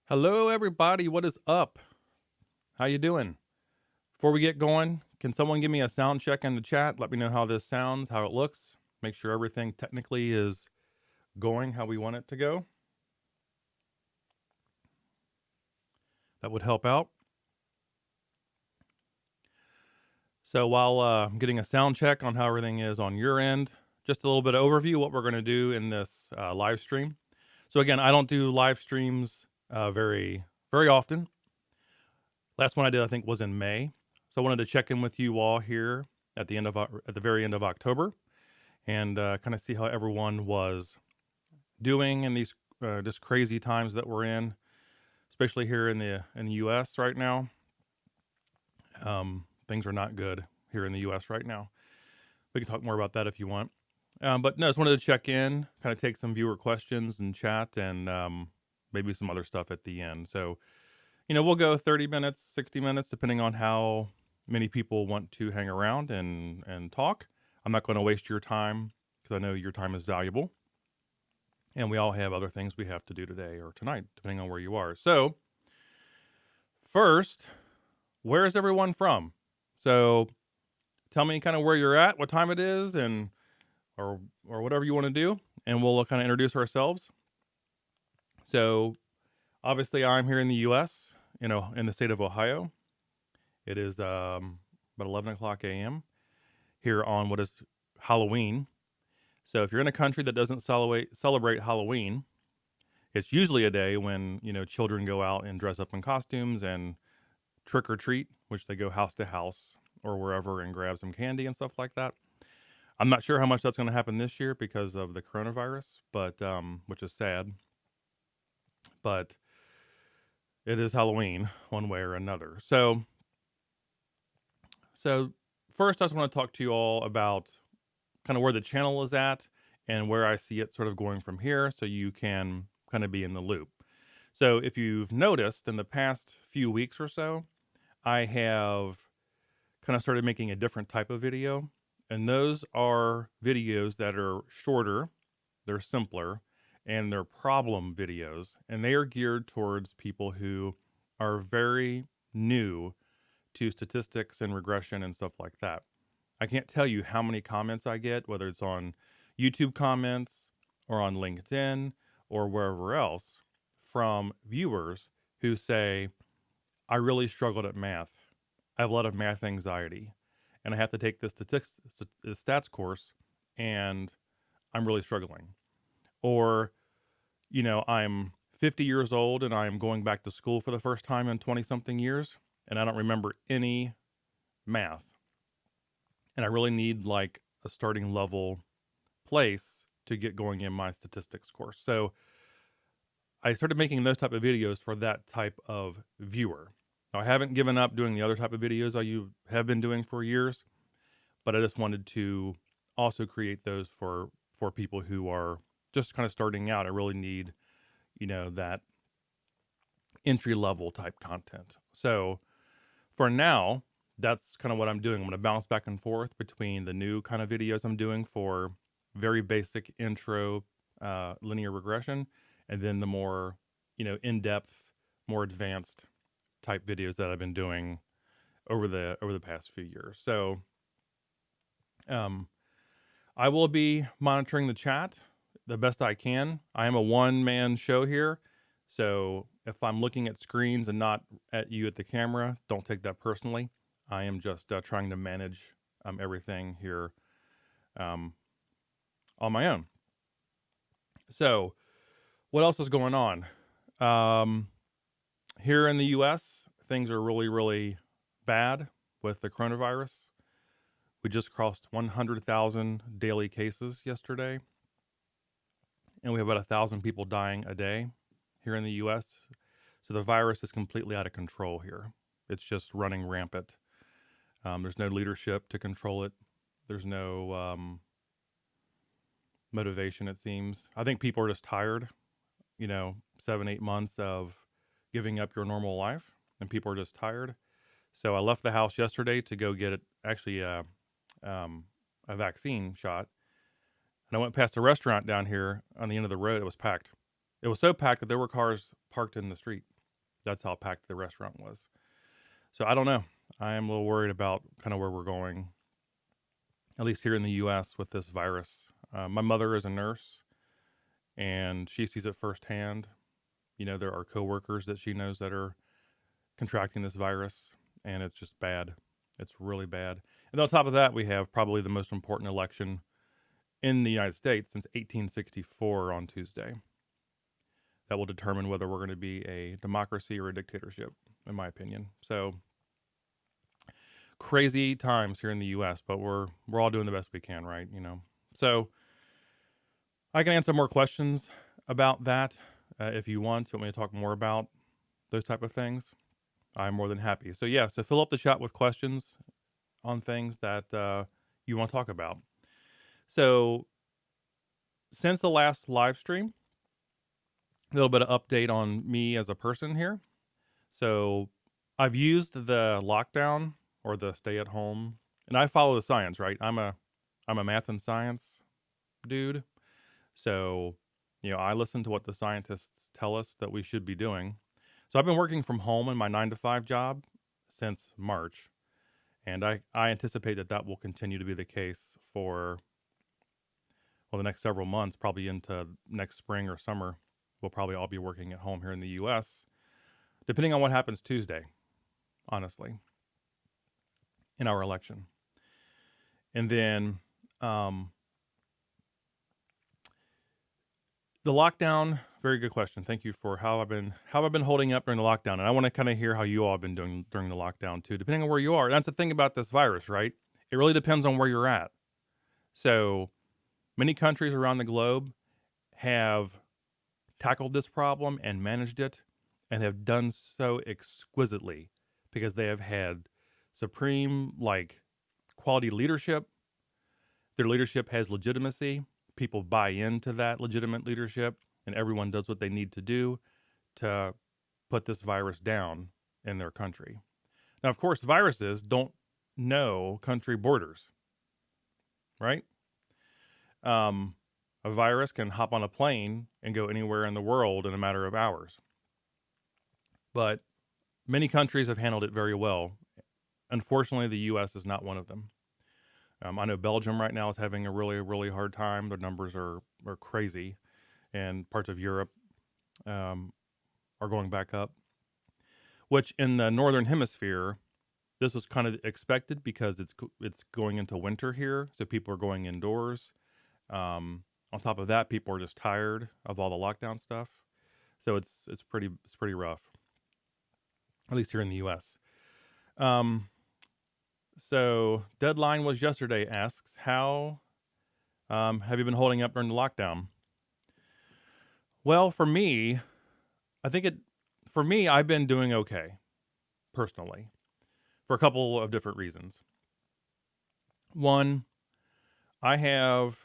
Hello, everybody. What is up? How you doing? Before we get going, can someone give me a sound check in the chat? Let me know how this sounds, how it looks. Make sure everything technically is going how we want it to go. That would help out. So while I'm getting a sound check on how everything is on your end, just a little bit of overview what we're going to do in this live stream. So again, I don't do live streams very often. Last one I did, I think, was in May. So I wanted to check in with you all here at the very end of October, and kind of see how everyone was doing in these just crazy times that we're in, especially here in the U.S. right now. Things are not good here in the U.S. right now. We can talk more about that if you want. But no, I just wanted to check in, kind of take some viewer questions and chat, and maybe some other stuff at the end. So, we'll go 30 minutes, 60 minutes, depending on how many people want to hang around and talk. I'm not going to waste your time because I know your time is valuable. And we all have other things we have to do today or tonight, depending on where you are. So, first, where is everyone from? So, tell me kind of where you're at, what time it is, and or whatever you want to do, and we'll kind of introduce ourselves. So, obviously, I'm here in the U.S., in the state of Ohio. It is about 11 o'clock a.m. here on what is Halloween. So if you're in a country that doesn't celebrate Halloween, it's usually a day when, children go out and dress up in costumes and trick or treat, which they go house to house or wherever and grab some candy and stuff like that. I'm not sure how much that's going to happen this year because of the coronavirus, but which is sad. But it is Halloween one way or another. So first, I just want to talk to you all about kind of where the channel is at and where I see it sort of going from here, so you can kind of be in the loop. So if you've noticed in the past few weeks or so, I have kind of started making a different type of video. And those are videos that are shorter, they're simpler, and they're problem videos. And they are geared towards people who are very new to statistics and regression and stuff like that. I can't tell you how many comments I get, whether it's on YouTube comments or on LinkedIn or wherever else, from viewers who say, I really struggled at math. I have a lot of math anxiety, and I have to take this stats course, and I'm really struggling. Or, I'm 50 years old, and I'm going back to school for the first time in 20-something years, and I don't remember any math. And I really need like a starting level place to get going in my statistics course. So I started making those type of videos for that type of viewer. Now, I haven't given up doing the other type of videos I have been doing for years, but I just wanted to also create those for people who are just kind of starting out. I really need, that entry level type content. So for now, that's kind of what I'm doing. I'm going to bounce back and forth between the new kind of videos I'm doing for very basic intro linear regression, and then the more, in-depth, more advanced type videos that I've been doing over the past few years. So, um, I will be monitoring the chat the best I can. I am a one-man show here, so if I'm looking at screens and not at you at the camera, don't take that personally. I am just trying to manage everything here um, on my own. So, what else is going on? Um, Here in the US, things are really, really bad with the coronavirus. We just crossed 100,000 daily cases yesterday, and we have about 1,000 people dying a day here in the US. So the virus is completely out of control here. It's just running rampant. There's no leadership to control it. There's no motivation, it seems. I think people are just tired, 7, 8 months of giving up your normal life, and people are just tired. So I left the house yesterday to go get a vaccine shot. And I went past a restaurant down here on the end of the road. It was packed. It was so packed that there were cars parked in the street. That's how packed the restaurant was. So I don't know. I am a little worried about kind of where we're going, at least here in the U.S. with this virus. My mother is a nurse, and she sees it firsthand. There are coworkers that she knows that are contracting this virus, and it's just bad. It's really bad. And on top of that, we have probably the most important election in the United States since 1864 on Tuesday. That will determine whether we're going to be a democracy or a dictatorship, in my opinion. So crazy times here in the U.S., but we're all doing the best we can, right? So I can answer more questions about that if you want. If you want me to talk more about those type of things, I'm more than happy. So yeah, so fill up the chat with questions on things that you want to talk about. So since the last live stream, a little bit of update on me as a person here. So I've used the lockdown or the stay at home, and I follow the science, right? I'm a math and science dude. So, I listen to what the scientists tell us that we should be doing. So I've been working from home in my 9 to 5 job since March, and I anticipate that will continue to be the case for the next several months, probably into next spring or summer. We'll probably all be working at home here in the U.S., depending on what happens Tuesday, honestly, in our election. And then the lockdown, very good question. Thank you for how I've been holding up during the lockdown. And I want to kind of hear how you all have been doing during the lockdown too, depending on where you are. That's the thing about this virus, right? It really depends on where you're at. So many countries around the globe have tackled this problem and managed it, and have done so exquisitely because they have had supreme quality leadership. Their leadership has legitimacy. People buy into that legitimate leadership, and everyone does what they need to do to put this virus down in their country. Now, of course, viruses don't know country borders, right? A virus can hop on a plane and go anywhere in the world in a matter of hours. But many countries have handled it very well. Unfortunately, the U.S. is not one of them. I know Belgium right now is having a really, really hard time. Their numbers are crazy, and parts of Europe are going back up, which in the Northern Hemisphere, this was kind of expected because it's going into winter here, so people are going indoors. On top of that, people are just tired of all the lockdown stuff, so it's pretty rough, at least here in the U.S. So Deadline was yesterday asks, how have you been holding up during the lockdown? Well, for me, I've been doing okay, personally, for a couple of different reasons. One, I have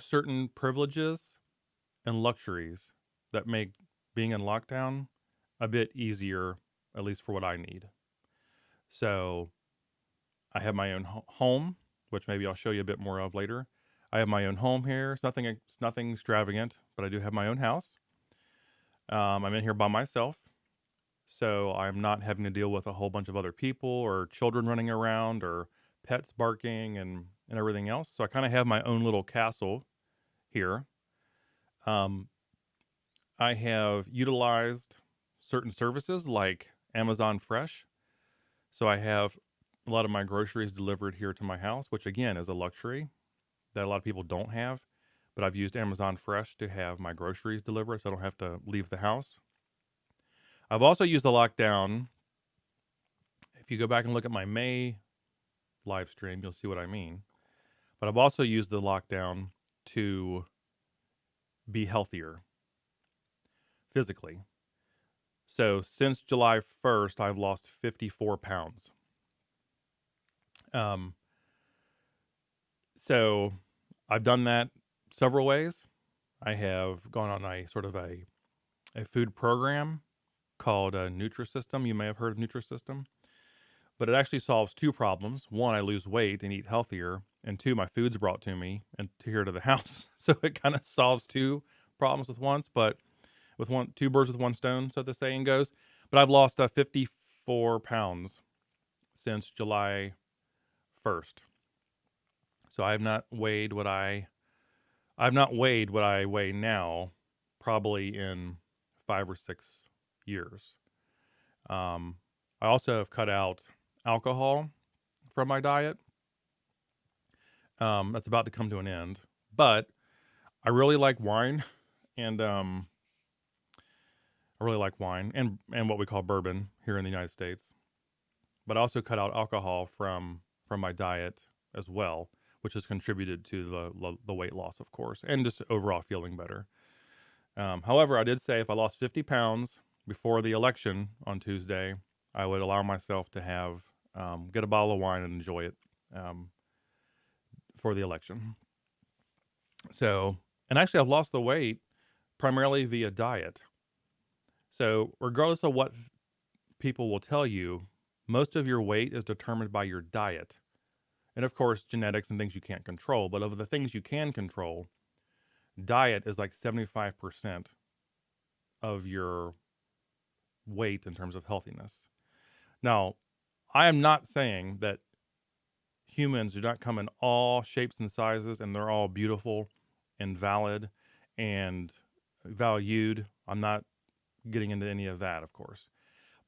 certain privileges and luxuries that make being in lockdown a bit easier, at least for what I need. So I have my own home, which maybe I'll show you a bit more of later. I have my own home here. It's nothing extravagant, but I do have my own house. I'm in here by myself, so I'm not having to deal with a whole bunch of other people or children running around or pets barking and everything else. So I kind of have my own little castle here. Um, I have utilized certain services like Amazon Fresh. So I have a lot of my groceries delivered here to my house, which again is a luxury that a lot of people don't have. But I've used Amazon Fresh to have my groceries delivered so I don't have to leave the house. I've also used the lockdown. If you go back and look at my May live stream, you'll see what I mean. But I've also used the lockdown to be healthier physically. So since July 1st, I've lost 54 pounds. So I've done that several ways. I have gone on a sort of a food program called Nutrisystem. You may have heard of Nutrisystem, but it actually solves two problems. One, I lose weight and eat healthier, and two, my food's brought to me and to here to the house. So it kind of solves two problems with once, but with two birds with one stone, so the saying goes. But I've lost 54 pounds since July 1st. So I've not weighed what I weigh now, probably in 5 or 6 years. I also have cut out alcohol from my diet. That's about to come to an end, but I really like wine, and and what we call bourbon here in the United States. But I also cut out alcohol from my diet as well, which has contributed to the weight loss, of course, and just overall feeling better. However, I did say if I lost 50 pounds before the election on Tuesday, I would allow myself to have get a bottle of wine and enjoy it for the election. So, and actually, I've lost the weight primarily via diet. So, regardless of what people will tell you, most of your weight is determined by your diet. And of course, genetics and things you can't control. But of the things you can control, diet is like 75% of your weight in terms of healthiness. Now, I am not saying that humans do not come in all shapes and sizes and they're all beautiful and valid and valued. I'm not getting into any of that, of course.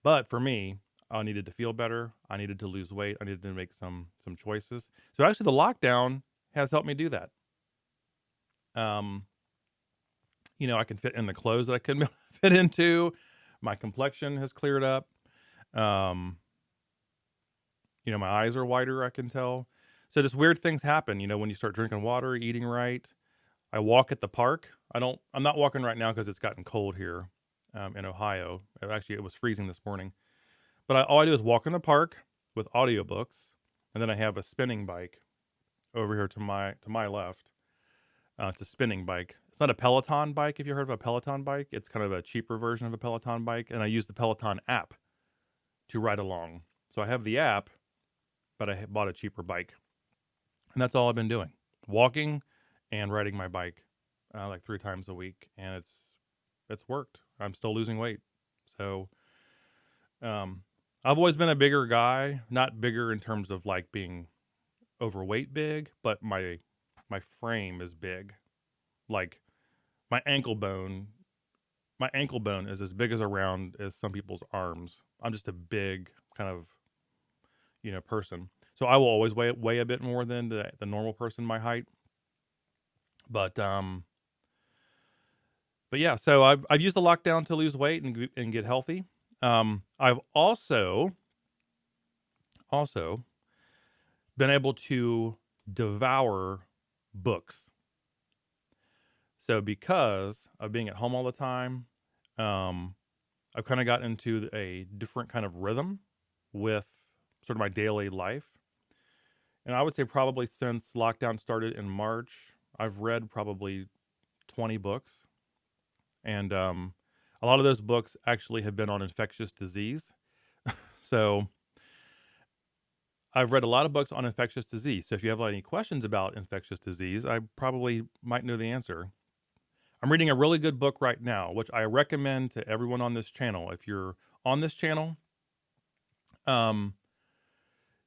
But for me, I needed to feel better. I needed to lose weight. I needed to make some choices. So actually, the lockdown has helped me do that. I can fit in the clothes that I couldn't fit into. My complexion has cleared up. My eyes are whiter, I can tell. So just weird things happen, when you start drinking water, eating right. I walk at the park. I'm not walking right now because it's gotten cold here in Ohio. Actually, it was freezing this morning. But all I do is walk in the park with audiobooks, and then I have a spinning bike over here to my left. It's a spinning bike. It's not a Peloton bike. If you heard of a Peloton bike, it's kind of a cheaper version of a Peloton bike, and I use the Peloton app to ride along. So I have the app, but I bought a cheaper bike, and that's all I've been doing: walking and riding my bike, like 3 times a week, and it's worked. I'm still losing weight, so I've always been a bigger guy, not bigger in terms of like being overweight big, but my frame is big. Like my ankle bone is as big as around as some people's arms. I'm just a big kind of, person. So I will always weigh a bit more than the normal person my height. But yeah, so I've used the lockdown to lose weight and get healthy. I've also been able to devour books. So because of being at home all the time, I've kind of gotten into a different kind of rhythm with sort of my daily life. And I would say probably since lockdown started in March, I've read probably 20 books. And a lot of those books actually have been on infectious disease. So I've read a lot of books on infectious disease. So if you have any questions about infectious disease, I probably might know the answer. I'm reading a really good book right now, which I recommend to everyone on this channel. If you're on this channel, um,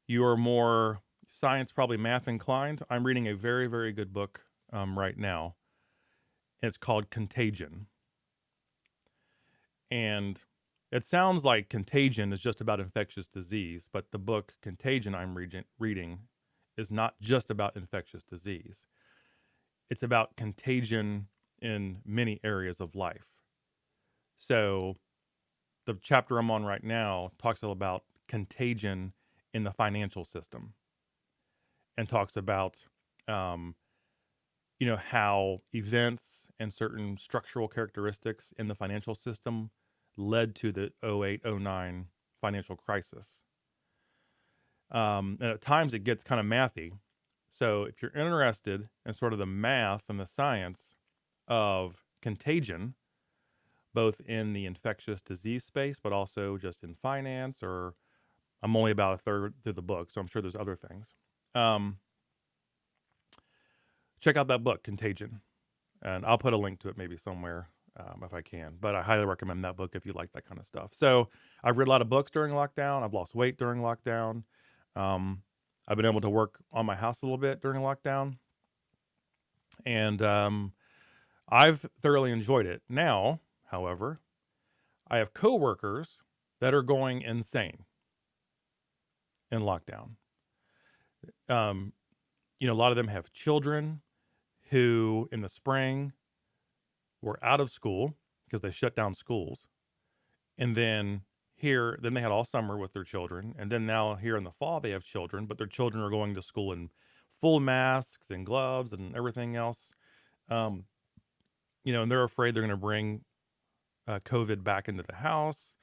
you are more science, probably math inclined. I'm reading a very, very good book right now. It's called Contagion. And it sounds like Contagion is just about infectious disease, but the book Contagion I'm reading is not just about infectious disease. It's about contagion in many areas of life. So the chapter I'm on right now talks about contagion in the financial system and talks about, um, how events and certain structural characteristics in the financial system led to the 08-09 financial crisis. And at times it gets kind of mathy. So if you're interested in sort of the math and the science of contagion, both in the infectious disease space, but also just in finance, or I'm only about a third through the book, so I'm sure there's other things. Check out that book, Contagion. And I'll put a link to it maybe somewhere if I can. But I highly recommend that book if you like that kind of stuff. So I've read a lot of books during lockdown. I've lost weight during lockdown. I've been able to work on my house a little bit during lockdown. And I've thoroughly enjoyed it. Now, however, I have coworkers that are going insane in lockdown. A lot of them have children who in the spring were out of school because they shut down schools. And then then they had all summer with their children. And then now here in the fall, they have children, but their children are going to school in full masks and gloves and everything else. And they're afraid they're going to bring COVID back into the house.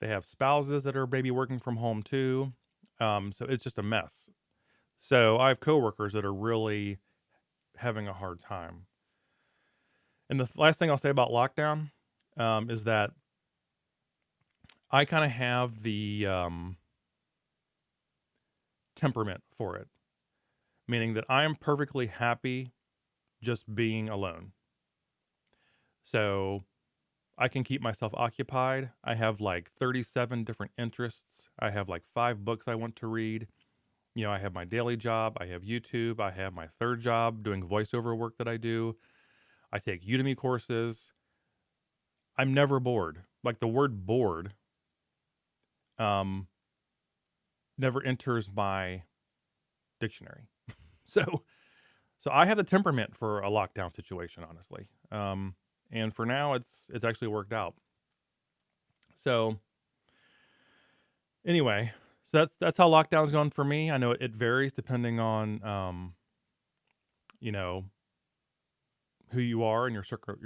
They have spouses that are maybe working from home too. So it's just a mess. So I have coworkers that are really having a hard time. And the last thing I'll say about lockdown is that I kind of have the temperament for it, meaning that I am perfectly happy just being alone. So I can keep myself occupied. I have like 37 different interests. I have like 5 books I want to read. I have my daily job. I have YouTube. I have my third job doing voiceover work that I do. I take Udemy courses. I'm never bored. Like the word bored never enters my dictionary. So I have the temperament for a lockdown situation, honestly. And for now it's actually worked out. So anyway, so that's how lockdown's gone for me. I know it varies depending on who you are and your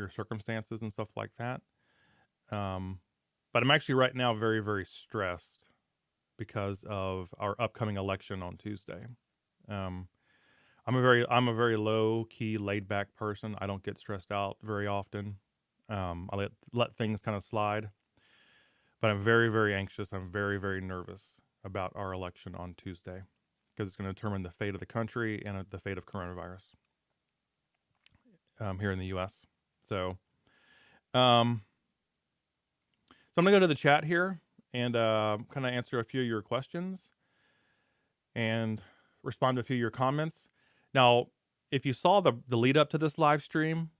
circumstances and stuff like that. But I'm actually right now very, very stressed because of our upcoming election on Tuesday. I'm a very low key, laid back person. I don't get stressed out very often. I let things kind of slide. But I'm very, very anxious. I'm very, very nervous about our election on Tuesday because it's going to determine the fate of the country and the fate of coronavirus here in the U.S. So, I'm going to go to the chat here and kind of answer a few of your questions and respond to a few of your comments. Now, if you saw the lead up to this live stream,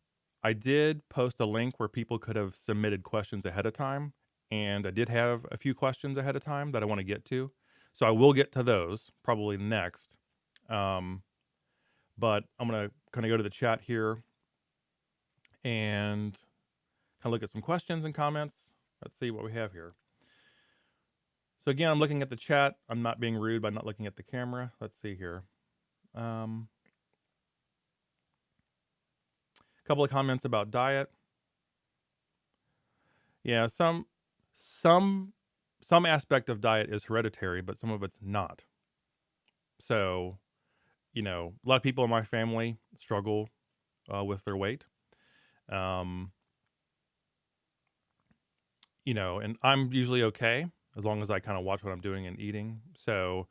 I did post a link where people could have submitted questions ahead of time. And I did have a few questions ahead of time that I want to get to. So I will get to those probably next. But I'm going to kind of go to the chat here and kind of look at some questions and comments. Let's see what we have here. So again, I'm looking at the chat. I'm not being rude by not looking at the camera. Let's see here. A couple of comments about diet. Yeah, some aspect of diet is hereditary, but some of it's not. So, a lot of people in my family struggle with their weight. And I'm usually okay as long as I kind of watch what I'm doing and eating. So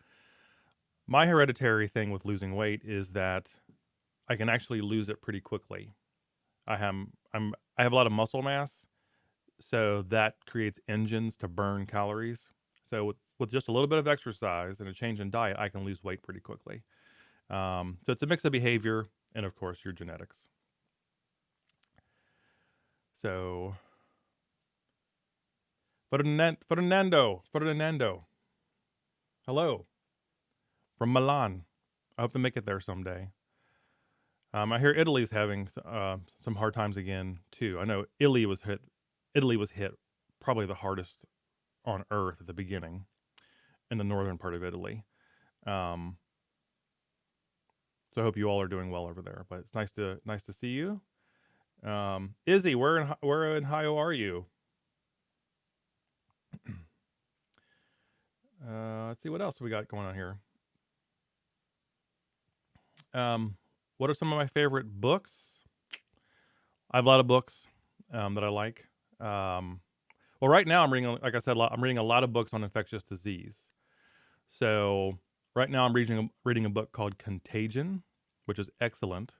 My hereditary thing with losing weight is that I can actually lose it pretty quickly. I have a lot of muscle mass, so that creates engines to burn calories. So with just a little bit of exercise and a change in diet, I can lose weight pretty quickly. So it's a mix of behavior and, of course, your genetics. So Ferdinando, hello from Milan. I hope to make it there someday. I hear Italy's having some hard times again too. I know Italy was hit. Italy was hit probably the hardest on Earth at the beginning in the northern part of Italy. Um, so I hope you all are doing well over there. But it's nice to see you. Izzy, where in Ohio are you? Let's see what else we got going on here. What are some of my favorite books? I have a lot of books that I like. Well, right now I'm reading, like I said, I'm reading a lot of books on infectious disease. So right now I'm reading a book called Contagion, which is excellent.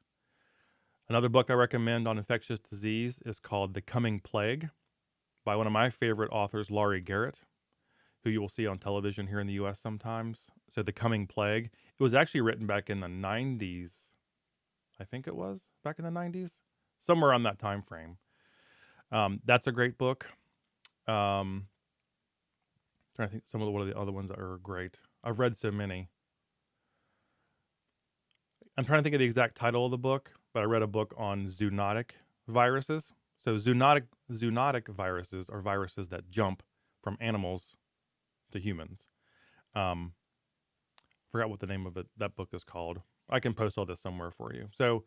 Another book I recommend on infectious disease is called The Coming Plague by one of my favorite authors, Laurie Garrett, who you will see on television here in the U.S. sometimes. So The Coming Plague. It was actually written back in the 90s. I think it was back in the 90s, somewhere on that time frame. That's a great book. Trying to think what of the other ones that are great. I've read so many. I'm trying to think of the exact title of the book, but I read a book on zoonotic viruses. So zoonotic viruses are viruses that jump from animals to humans. Forgot what the name of that book is called. I can post all this somewhere for you. So,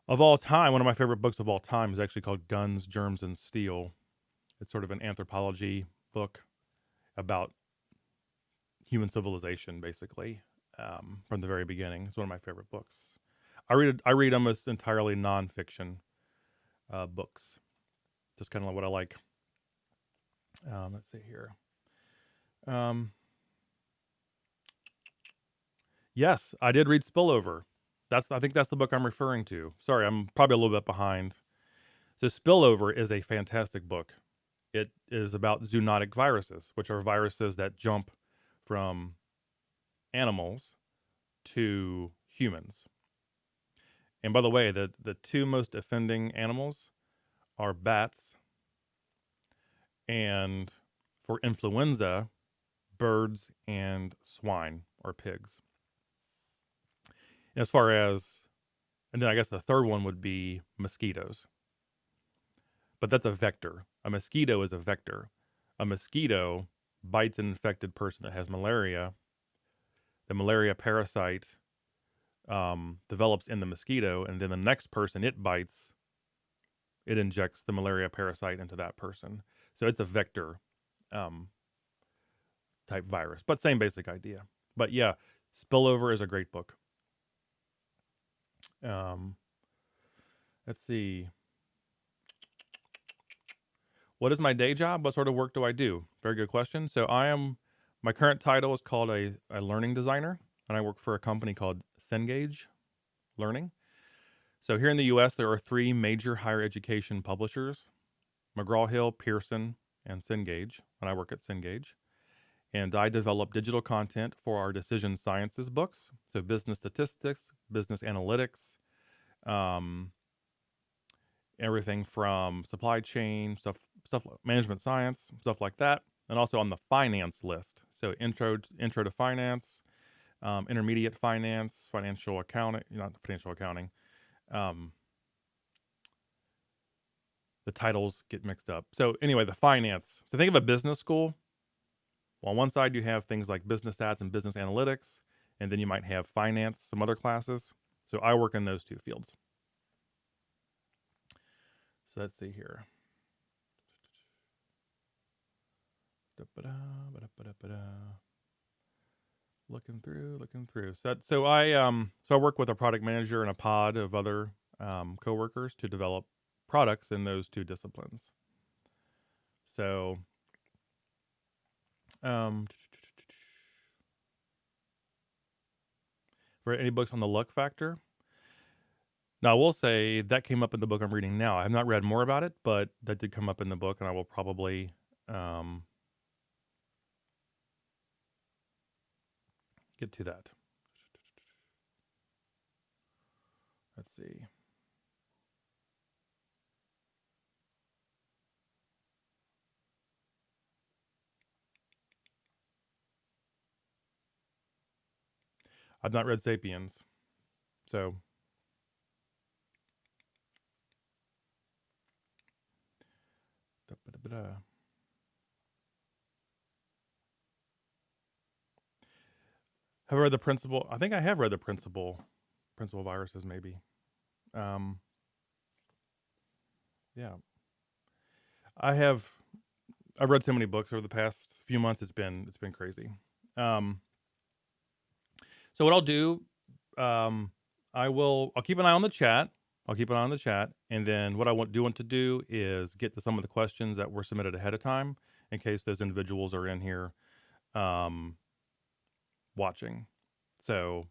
of all time, one of my favorite books of all time is actually called Guns, Germs, and Steel. It's sort of an anthropology book about human civilization, basically, from the very beginning. It's one of my favorite books. I read almost entirely nonfiction books. Just kind of what I like. Let's see here. Yes, I did read Spillover. I think that's the book I'm referring to. Sorry, I'm probably a little bit behind. So Spillover is a fantastic book. It is about zoonotic viruses, which are viruses that jump from animals to humans. And by the way, the two most offending animals are bats and, for influenza, birds and swine or pigs. As far as, and then I guess the third one would be mosquitoes. But that's a vector. A mosquito is a vector. A mosquito bites an infected person that has malaria. The malaria parasite develops in the mosquito, and then the next person it bites, it injects the malaria parasite into that person. So it's a vector type virus, but same basic idea. But yeah, Spillover is a great book. Let's see. What is my day job? What sort of work do I do? Very good question. So my current title is called a learning designer, and I work for a company called Cengage Learning. So here in the U.S., there are 3 major higher education publishers: McGraw-Hill, Pearson, and Cengage, and I work at Cengage. And I develop digital content for our decision sciences books, so business statistics, business analytics, everything from supply chain, stuff management science, stuff like that, and also on the finance list. So intro to finance, intermediate finance, financial accounting, not financial accounting. The titles get mixed up. So anyway, the finance. So think of a business school. Well, on one side you have things like business stats and business analytics, and then you might have finance, some other classes. So I work in those 2 fields. So let's see here. Looking through. So I work with a product manager and a pod of other coworkers to develop products in those 2 disciplines. So Read any books on the luck factor? Now, I will say that came up in the book I'm reading now. I have not read more about it, but that did come up in the book, and I will probably get to that. Let's see. I've not read Sapiens, so have I read the Principle? I think I have read the Principle Viruses, maybe. Yeah, I have. I've read so many books over the past few months. It's been crazy. So what I'll do, I'll keep an eye on the chat. I'll keep an eye on the chat, and then what I want to do is get to some of the questions that were submitted ahead of time, in case those individuals are in here watching. So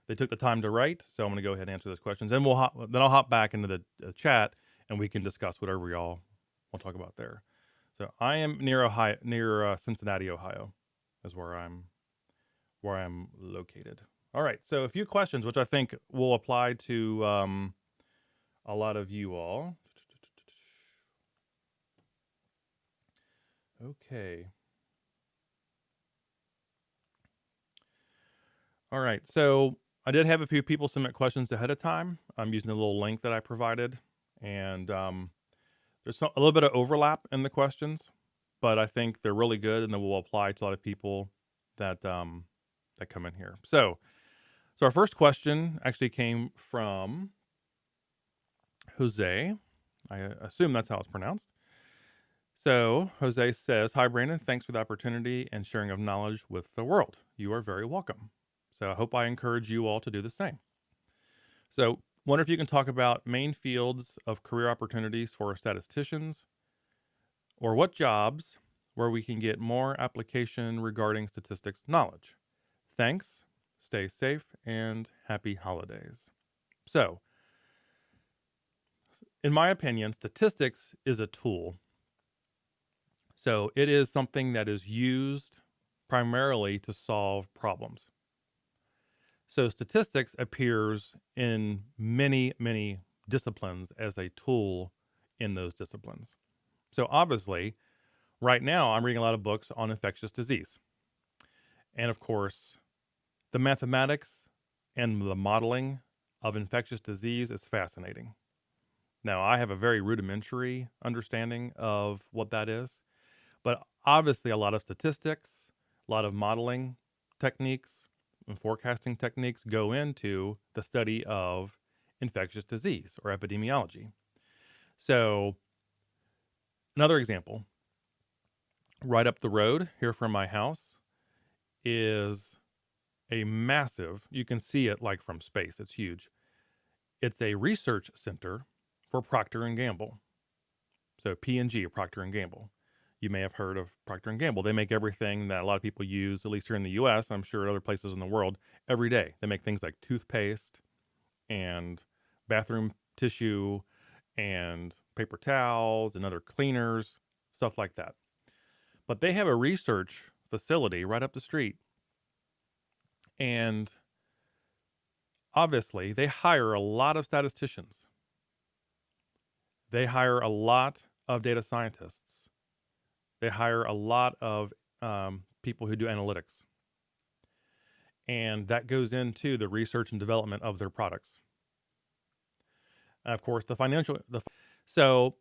they took the time to write, so I'm going to go ahead and answer those questions. Then I'll hop back into the chat, and we can discuss whatever y'all want to talk about there. So I am near Ohio, near Cincinnati, Ohio, is where I'm located. All right, so a few questions, which I think will apply to a lot of you all. Okay. All right, so I did have a few people submit questions ahead of time. I'm using a little link that I provided, and there's a little bit of overlap in the questions, but I think they're really good, and they will apply to a lot of people that that come in here. So our first question actually came from Jose. I assume that's how it's pronounced. So Jose says, "Hi Brandon, thanks for the opportunity and sharing of knowledge with the world. You are very welcome. So I hope I encourage you all to do the same. So wonder if you can talk about main fields of career opportunities for statisticians, or what jobs where we can get more application regarding statistics knowledge. Thanks, stay safe, and happy holidays." So, in my opinion, statistics is a tool. So it is something that is used primarily to solve problems. So statistics appears in many, many disciplines as a tool in those disciplines. So obviously, right now I'm reading a lot of books on infectious disease. And of course, the mathematics and the modeling of infectious disease is fascinating. Now, I have a very rudimentary understanding of what that is, but obviously a lot of statistics, a lot of modeling techniques and forecasting techniques go into the study of infectious disease or epidemiology. So another example, right up the road here from my house is a massive, you can see it like from space, it's huge. It's a research center for Procter & Gamble. So P&G, Procter & Gamble. You may have heard of Procter & Gamble. They make everything that a lot of people use, at least here in the US, I'm sure other places in the world, every day. They make things like toothpaste and bathroom tissue and paper towels and other cleaners, stuff like that. But they have a research facility right up the street. And obviously, they hire a lot of statisticians. They hire a lot of data scientists. They hire a lot of people who do analytics. And that goes into the research and development of their products. And of course, so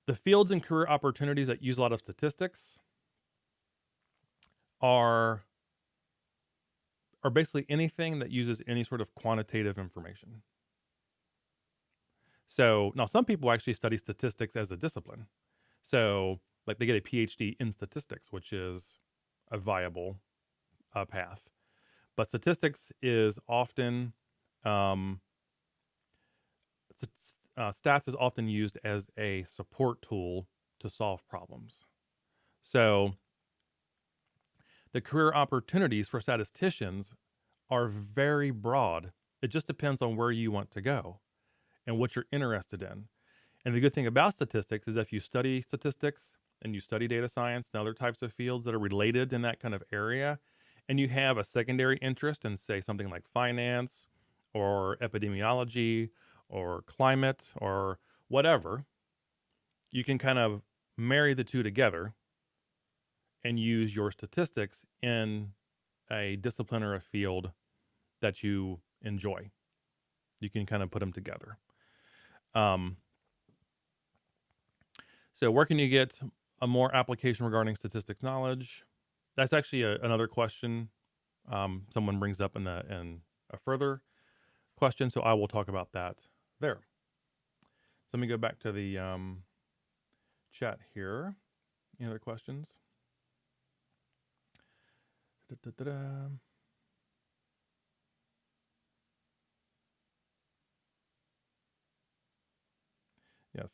the fields and career opportunities that use a lot of statistics are basically anything that uses any sort of quantitative information. So now some people actually study statistics as a discipline. So like they get a PhD in statistics, which is a viable path. But statistics is often, stats is often used as a support tool to solve problems. So the career opportunities for statisticians are very broad. It just depends on where you want to go and what you're interested in. And the good thing about statistics is if you study statistics and you study data science and other types of fields that are related in that kind of area, and you have a secondary interest in, say, something like finance or epidemiology or climate or whatever, you can kind of marry the two together and use your statistics in a discipline or a field that you enjoy. You can kind of put them together. So where can you get a more application regarding statistics knowledge? That's actually another question someone brings up in a further question. So I will talk about that there. So let me go back to the chat here. Any other questions? Da-da-da-da. Yes.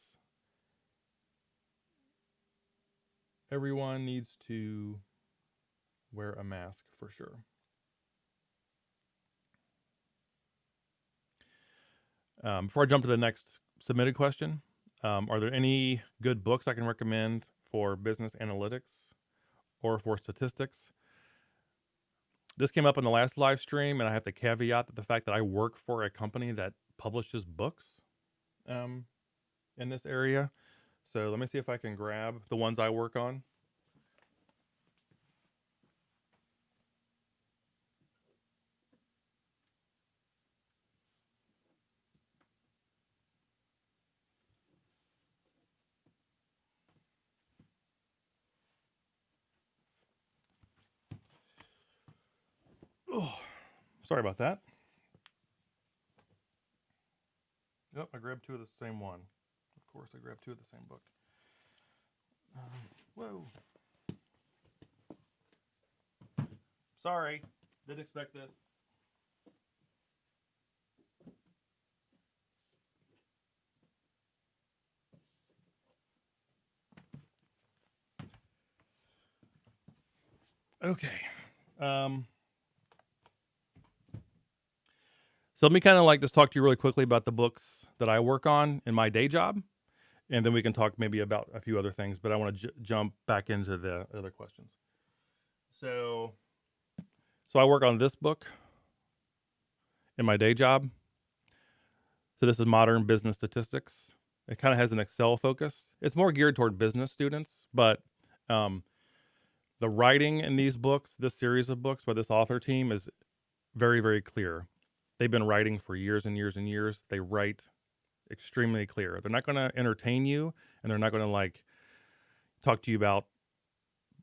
Everyone needs to wear a mask for sure. Before I jump to the next submitted question, are there any good books I can recommend for business analytics or for statistics? This came up in the last live stream, and I have to caveat that the fact that I work for a company that publishes books in this area. So let me see if I can grab the ones I work on. Oh, sorry about that. Yep, I grabbed two of the same one. Of course, I grabbed two of the same book. Whoa. Sorry, didn't expect this. Okay. So let me kind of like just talk to you really quickly about the books that I work on in my day job, and then we can talk maybe about a few other things. But I want to jump back into the other questions. So I work on this book in my day job. So this is Modern Business Statistics. It kind of has an Excel focus. It's more geared toward business students, but the writing in these books, this series of books by this author team is very, very clear. They've been writing for years and years and years. They write extremely clear. They're not going to entertain you, and they're not going to like talk to you about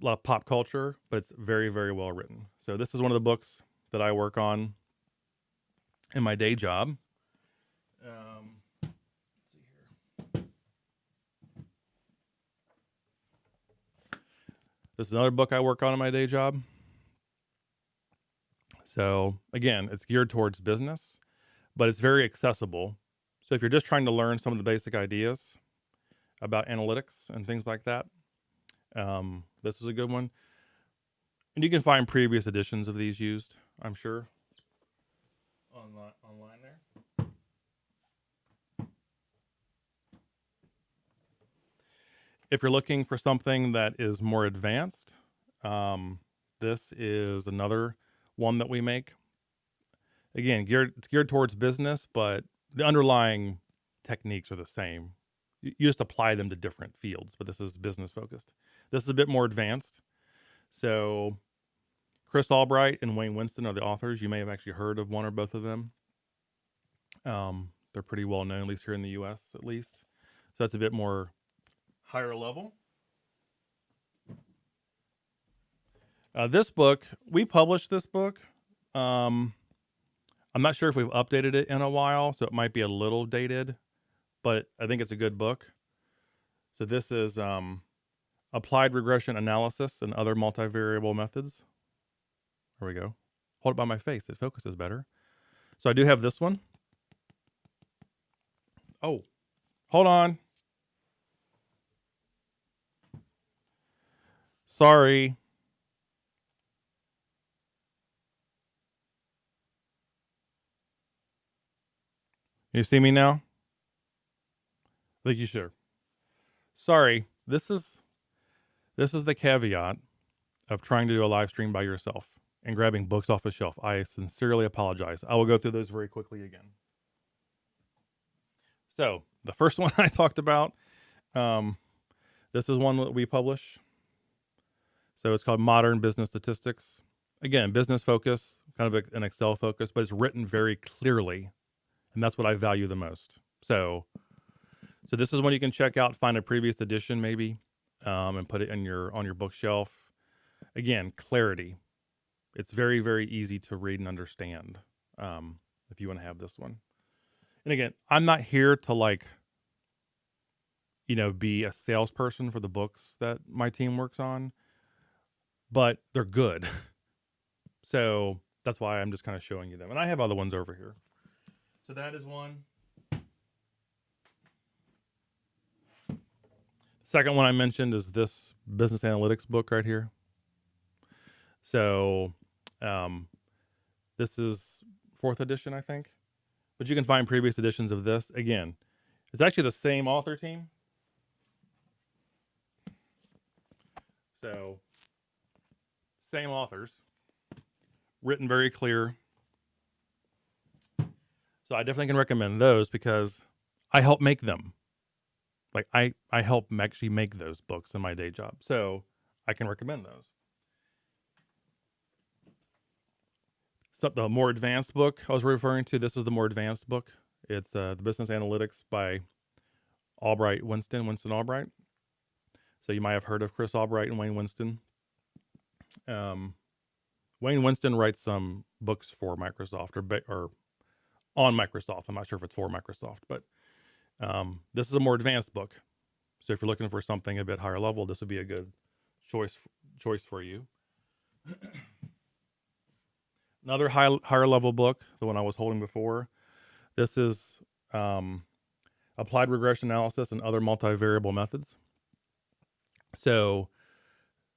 a lot of pop culture, but it's very, very well written. So this is one of the books that I work on in my day job. Let's see here. This is another book I work on in my day job. So again, it's geared towards business, but it's very accessible. So if you're just trying to learn some of the basic ideas about analytics and things like that, this is a good one. And you can find previous editions of these used, I'm sure, online there. If you're looking for something that is more advanced, this is another one that we make. Again, it's geared towards business, but the underlying techniques are the same. You just apply them to different fields, but this is business focused. This is a bit more advanced. So Chris Albright and Wayne Winston are the authors. You may have actually heard of one or both of them. They're pretty well known, at least here in the US, at least. So that's a bit more higher level. This book, we published this book. I'm not sure if we've updated it in a while, so it might be a little dated, but I think it's a good book. So this is Applied Regression Analysis and Other Multivariable Methods. There we go. Hold it by my face. It focuses better. So I do have this one. Oh, hold on. Sorry. You see me now? I think you should. Sorry, this is the caveat of trying to do a live stream by yourself and grabbing books off a shelf. I sincerely apologize. I will go through those very quickly again. So the first one I talked about, this is one that we publish. So it's called Modern Business Statistics. Again, business focus, kind of an Excel focus, but it's written very clearly, and that's what I value the most. So this is one you can check out, find a previous edition maybe, and put it on your bookshelf. Again, clarity. It's very, very easy to read and understand if you want to have this one. And again, I'm not here to be a salesperson for the books that my team works on, but they're good. So that's why I'm just kind of showing you them. And I have other ones over here. So that is one. Second one I mentioned is this business analytics book right here. So this is 4th edition, I think. But you can find previous editions of this. Again, it's actually the same author team. So same authors. Written very clear. So I definitely can recommend those because I help make them. Like I help actually make those books in my day job. So I can recommend those. So the more advanced book I was referring to, this is the more advanced book. It's the Business Analytics by Winston Albright. So you might have heard of Chris Albright and Wayne Winston. Wayne Winston writes some books for Microsoft or on Microsoft. I'm not sure if it's for Microsoft, but this is a more advanced book. So if you're looking for something a bit higher level, this would be a good choice for you. Another higher level book, the one I was holding before. This is Applied Regression Analysis and Other Multivariable Methods. So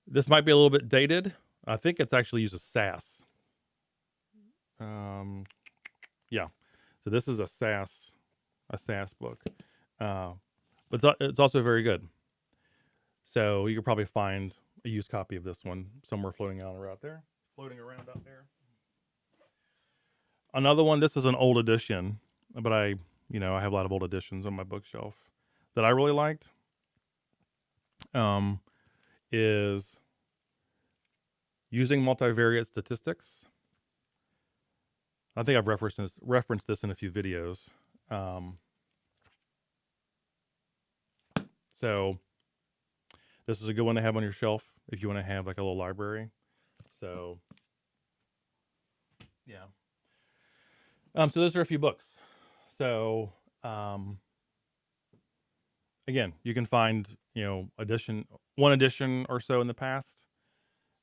this might be a little bit dated. I think it's actually uses SAS. Yeah. So this is a SAS book. But it's also very good. So you could probably find a used copy of this one somewhere floating around out there. Another one, this is an old edition, but I have a lot of old editions on my bookshelf that I really liked. Is Using Multivariate Statistics. I think I've referenced this in a few videos. So this is a good one to have on your shelf if you want to have like a little library. So yeah. So those are a few books. So again, you can find one edition or so in the past.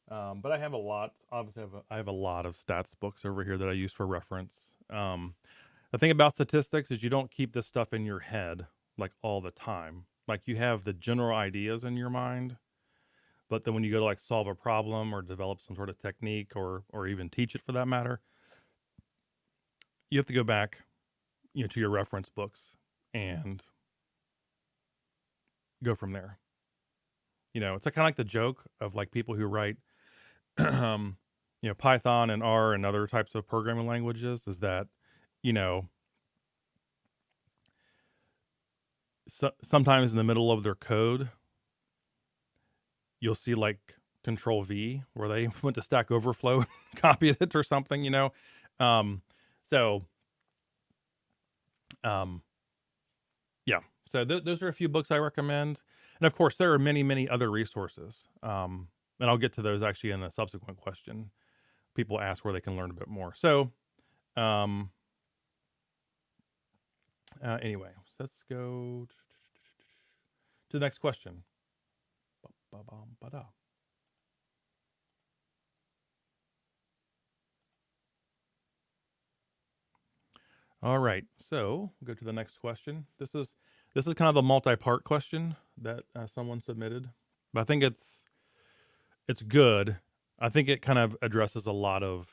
But I have a lot. Obviously, I have a lot of stats books over here that I use for reference. The thing about statistics is you don't keep this stuff in your head like all the time. Like you have the general ideas in your mind, but then when you go to like solve a problem or develop some sort of technique or even teach it for that matter, you have to go back, to your reference books and go from there. It's kind of like the joke of like people who write, Python and R and other types of programming languages is that, sometimes in the middle of their code, you'll see like Control V where they went to Stack Overflow and copied it or something, yeah. So those are a few books I recommend. And of course, there are many, many other resources. And I'll get to those actually in a subsequent question. People ask where they can learn a bit more. So anyway, let's go to the next question. All right, so we'll go to the next question. This is kind of a multi-part question that someone submitted, but I think it's good. I think it kind of addresses a lot of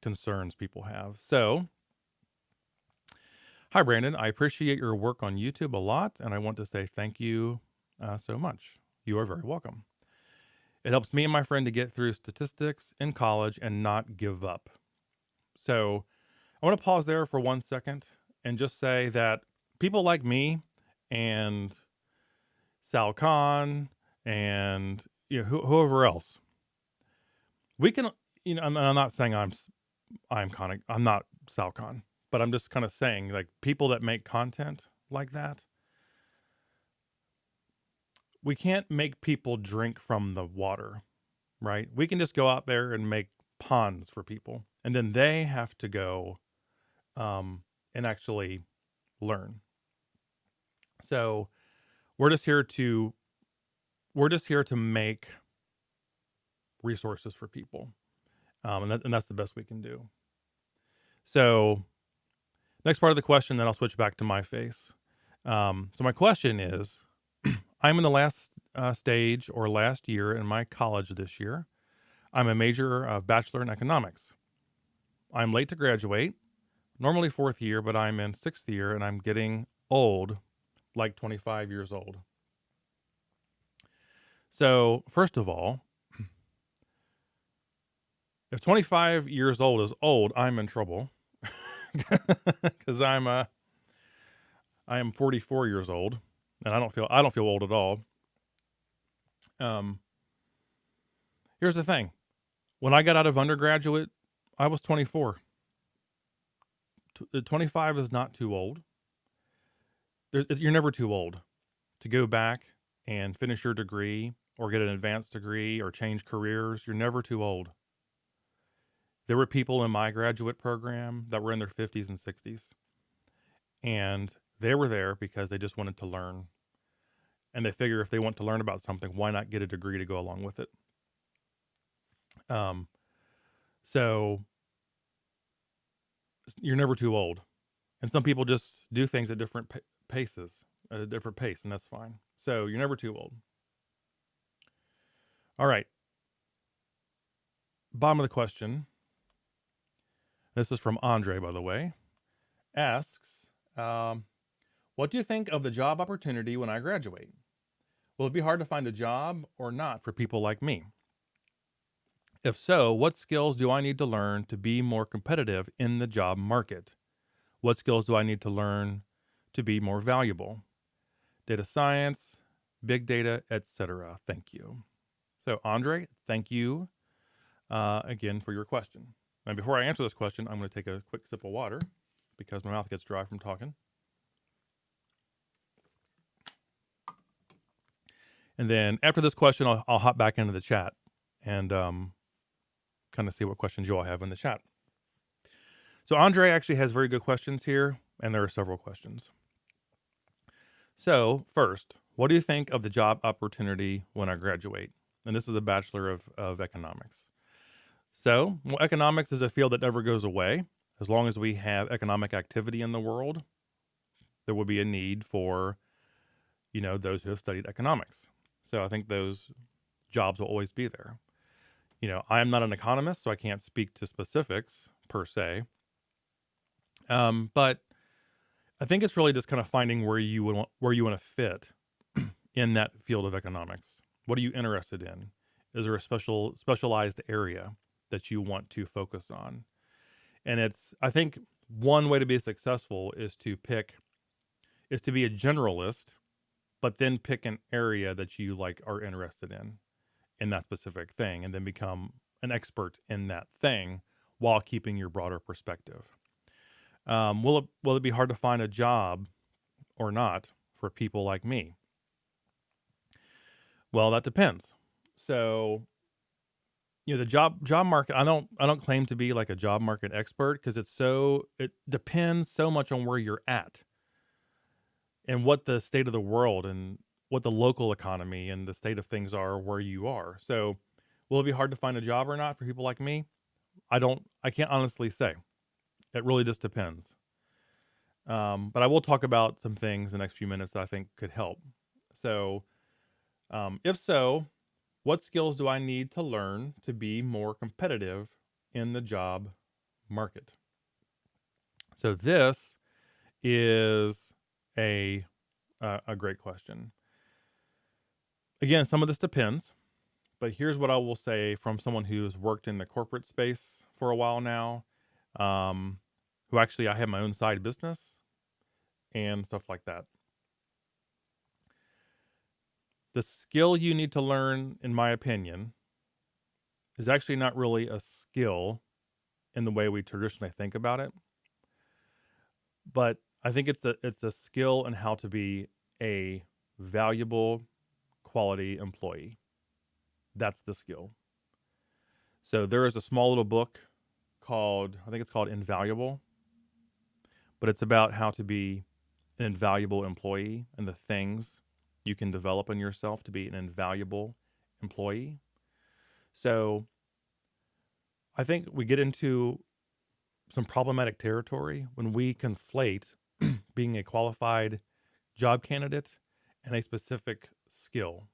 concerns people have. So, Hi, Brandon. I appreciate your work on YouTube a lot, and I want to say thank you so much. You are very welcome. It helps me and my friend to get through statistics in college and not give up. So I want to pause there for 1 second and just say that people like me and Sal Khan and whoever else, we can, I'm not saying I'm not Sal Khan, but I'm just kind of saying, like, people that make content like that, we can't make people drink from the water, right? We can just go out there and make ponds for people, and then they have to go and actually learn. So we're just here to make resources for people, and that's the best we can do. So next part of the question, then I'll switch back to my face. So my question is, I'm in the last stage or last year in my college this year. I'm a major of bachelor in economics. I'm late to graduate, normally 4th year, but I'm in 6th year and I'm getting old, like 25 years old. So first of all, if 25 years old is old, I'm in trouble because I am 44 years old and I don't feel old at all. Here's the thing. When I got out of undergraduate, I was 24. 25 is not too old. You're never too old to go back and finish your degree or get an advanced degree or change careers. You're never too old. There were people in my graduate program that were in their 50s and 60s, and they were there because they just wanted to learn. And they figure if they want to learn about something, why not get a degree to go along with it? So you're never too old. And some people just do things at different paces, at a different pace, and that's fine. So you're never too old. All right. Bottom of the question. This is from Andre, by the way. Asks, what do you think of the job opportunity when I graduate? Will it be hard to find a job or not for people like me? If so, what skills do I need to learn to be more competitive in the job market? What skills do I need to learn to be more valuable? Data science, big data, etc. Thank you. So, Andre, thank you again for your question. And before I answer this question, I'm going to take a quick sip of water because my mouth gets dry from talking. And then after this question, I'll hop back into the chat and kind of see what questions you all have in the chat. So Andre actually has very good questions here, and there are several questions. So first, what do you think of the job opportunity when I graduate? And this is a Bachelor of Economics. So, well, economics is a field that never goes away. As long as we have economic activity in the world, there will be a need for, those who have studied economics. So I think those jobs will always be there. I am not an economist, so I can't speak to specifics per se. But I think it's really just kind of finding where you want to fit in that field of economics. What are you interested in? Is there a specialized area that you want to focus on? And I think one way to be successful is to be a generalist, but then pick an area that you are interested in that specific thing, and then become an expert in that thing while keeping your broader perspective. Will it be hard to find a job or not for people like me? Well, that depends. So, the job market, I don't claim to be like a job market expert because it depends so much on where you're at and what the state of the world and what the local economy and the state of things are where you are. So, will it be hard to find a job or not for people like me? I can't honestly say. It really just depends. But I will talk about some things in the next few minutes that I think could help. So, if so, what skills do I need to learn to be more competitive in the job market? So this is a great question. Again, some of this depends, but here's what I will say from someone who's worked in the corporate space for a while now, um, who actually I have my own side business and stuff like that. The skill you need to learn, in my opinion, is actually not really a skill in the way we traditionally think about it, but I think it's a skill in how to be a valuable quality employee. That's the skill. So there is a small little book called, I think it's called Invaluable, but it's about how to be an invaluable employee and the things you can develop in yourself to be an invaluable employee. So I think we get into some problematic territory when we conflate being a qualified job candidate and a specific skill.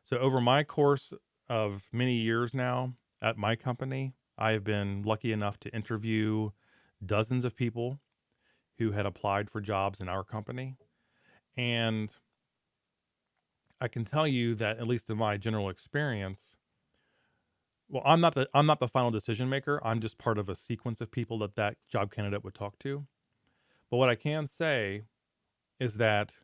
So over my course of many years now at my company, I have been lucky enough to interview dozens of people who had applied for jobs in our company. And I can tell you that, at least in my general experience, well, I'm not the final decision maker. I'm just part of a sequence of people that job candidate would talk to. But what I can say is that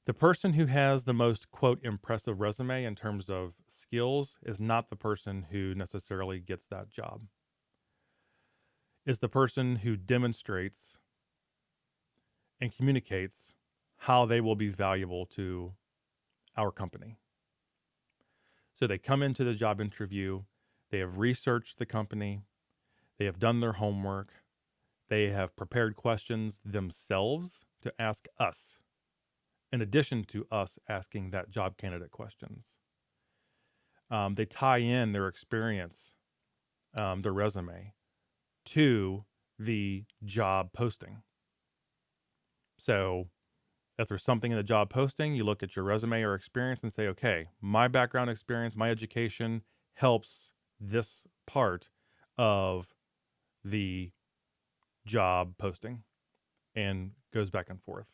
the person who has the most, quote, impressive resume in terms of skills is not the person who necessarily gets that job. It's the person who demonstrates and communicates how they will be valuable to our company. So they come into the job interview, they have researched the company, they have done their homework, they have prepared questions themselves to ask us, in addition to us asking that job candidate questions. They tie in their experience, their resume, to the job posting. So if there's something in the job posting, you look at your resume or experience and say, okay, my background experience, my education helps this part of the job posting, and goes back and forth.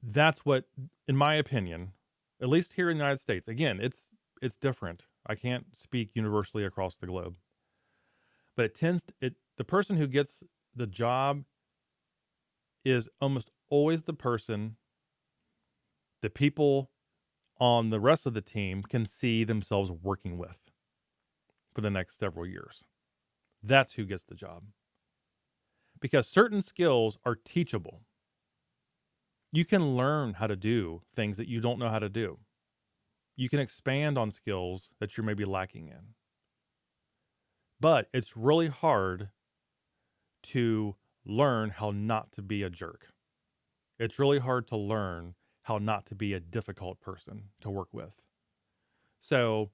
That's what, in my opinion, at least here in the United States, again, it's different. I can't speak universally across the globe, but the person who gets the job is almost always the person the people on the rest of the team can see themselves working with for the next several years. That's who gets the job. Because certain skills are teachable. You can learn how to do things that you don't know how to do. You can expand on skills that you're maybe lacking in. But it's really hard to learn how not to be a jerk. It's really hard to learn how not to be a difficult person to work with. So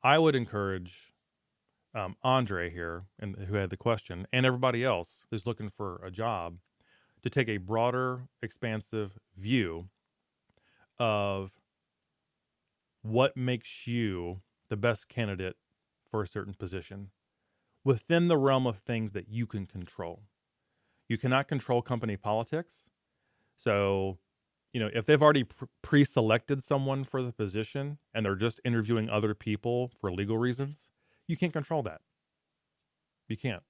I would encourage Andre here, and who had the question, and everybody else who's looking for a job, to take a broader, expansive view of what makes you the best candidate for a certain position within the realm of things that you can control. You cannot control company politics. So, if they've already pre-selected someone for the position and they're just interviewing other people for legal reasons, you can't control that. You can't.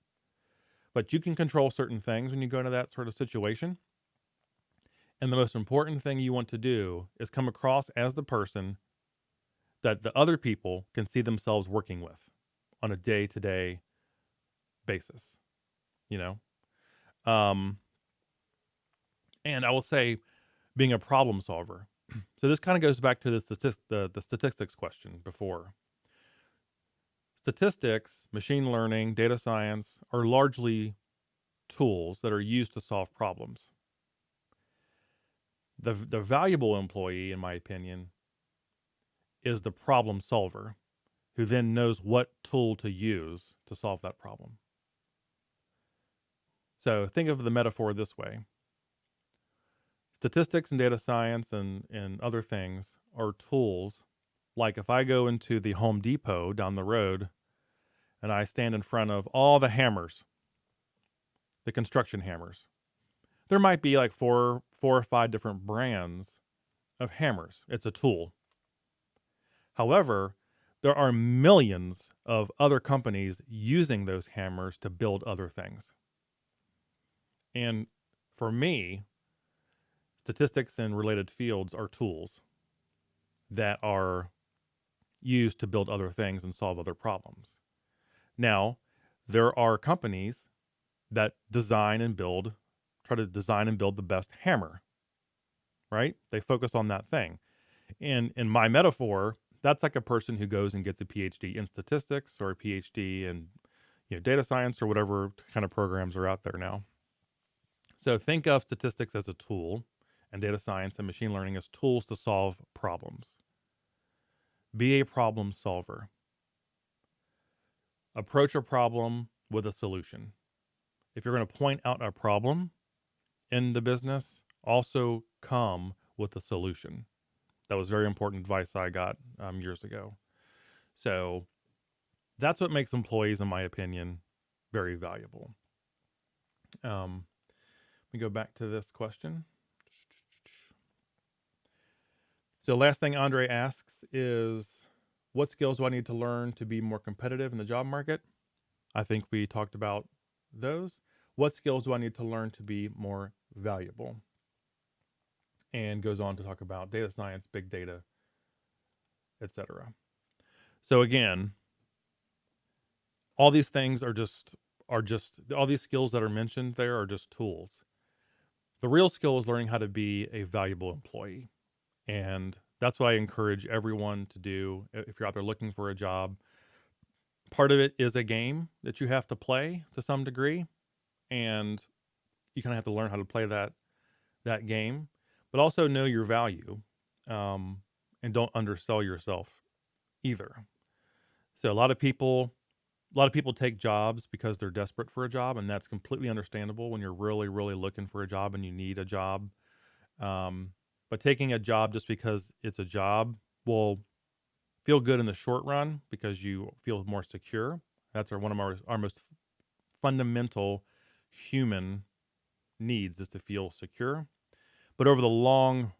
But you can control certain things when you go into that sort of situation. And the most important thing you want to do is come across as the person that the other people can see themselves working with on a day-to-day basis, And I will say, being a problem solver. So this kind of goes back to the statistics question before. Statistics, machine learning, data science are largely tools that are used to solve problems. The valuable employee, in my opinion, is the problem solver who then knows what tool to use to solve that problem. So think of the metaphor this way. Statistics and data science and other things are tools. Like if I go into the Home Depot down the road and I stand in front of all the hammers, the construction hammers. There might be like four or five different brands of hammers. It's a tool. However, there are millions of other companies using those hammers to build other things. And for me, statistics and related fields are tools that are used to build other things and solve other problems. Now, there are companies that try to design and build the best hammer, right? They focus on that thing. And in my metaphor, that's like a person who goes and gets a PhD in statistics or a PhD in data science or whatever kind of programs are out there now. So think of statistics as a tool and data science and machine learning as tools to solve problems. Be a problem solver. Approach a problem with a solution. If you're going to point out a problem in the business, also come with a solution. That was very important advice I got years ago. So that's what makes employees, in my opinion, very valuable. Let me go back to this question. So last thing Andre asks is, what skills do I need to learn to be more competitive in the job market? I think we talked about those. What skills do I need to learn to be more valuable? And goes on to talk about data science, big data, etc. So again, all these things are just all these skills that are mentioned there are just tools. The real skill is learning how to be a valuable employee. And that's what I encourage everyone to do if you're out there looking for a job. Part of it is a game that you have to play to some degree, and you kind of have to learn how to play that game, but also know your value, and don't undersell yourself either. So a lot of people take jobs because they're desperate for a job, and that's completely understandable when you're really, really looking for a job and you need a job. But taking a job just because it's a job will feel good in the short run because you feel more secure. That's one of our most fundamental human needs, is to feel secure. But over the long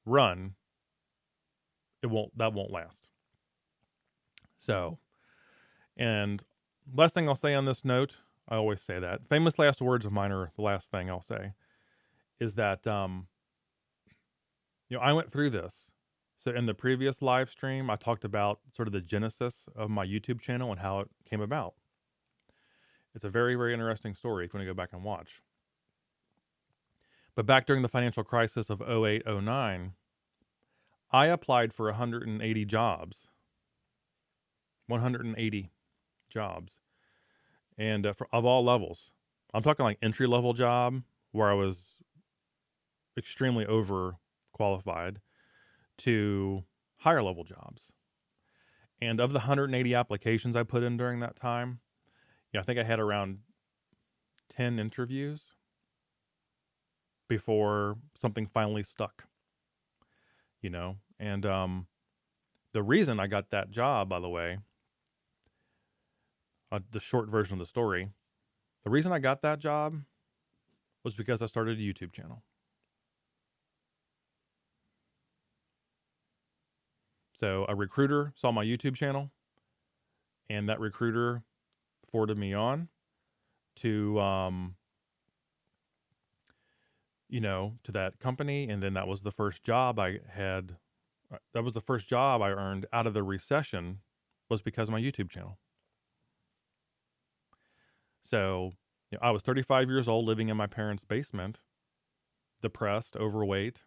run, that won't last. So, and last thing I'll say on this note, I always say that famous last words of mine are the last thing I'll say, is that I went through this. So in the previous live stream, I talked about sort of the genesis of my YouTube channel and how it came about. It's a very, very interesting story if you want to go back and watch. But back during the financial crisis of 08, 09, I applied for 180 jobs. 180 jobs. And of all levels. I'm talking like entry-level job where I was extremely overqualified, to higher level jobs. And of the 180 applications I put in during that time, I think I had around 10 interviews before something finally stuck, And the reason I got that job, by the way, the short version of the story, the reason I got that job was because I started a YouTube channel. So a recruiter saw my YouTube channel, and that recruiter forwarded me on to, to that company. And then that was the first job I had. That was the first job I earned out of the recession, was because of my YouTube channel. So I was 35 years old, living in my parents' basement, depressed, overweight,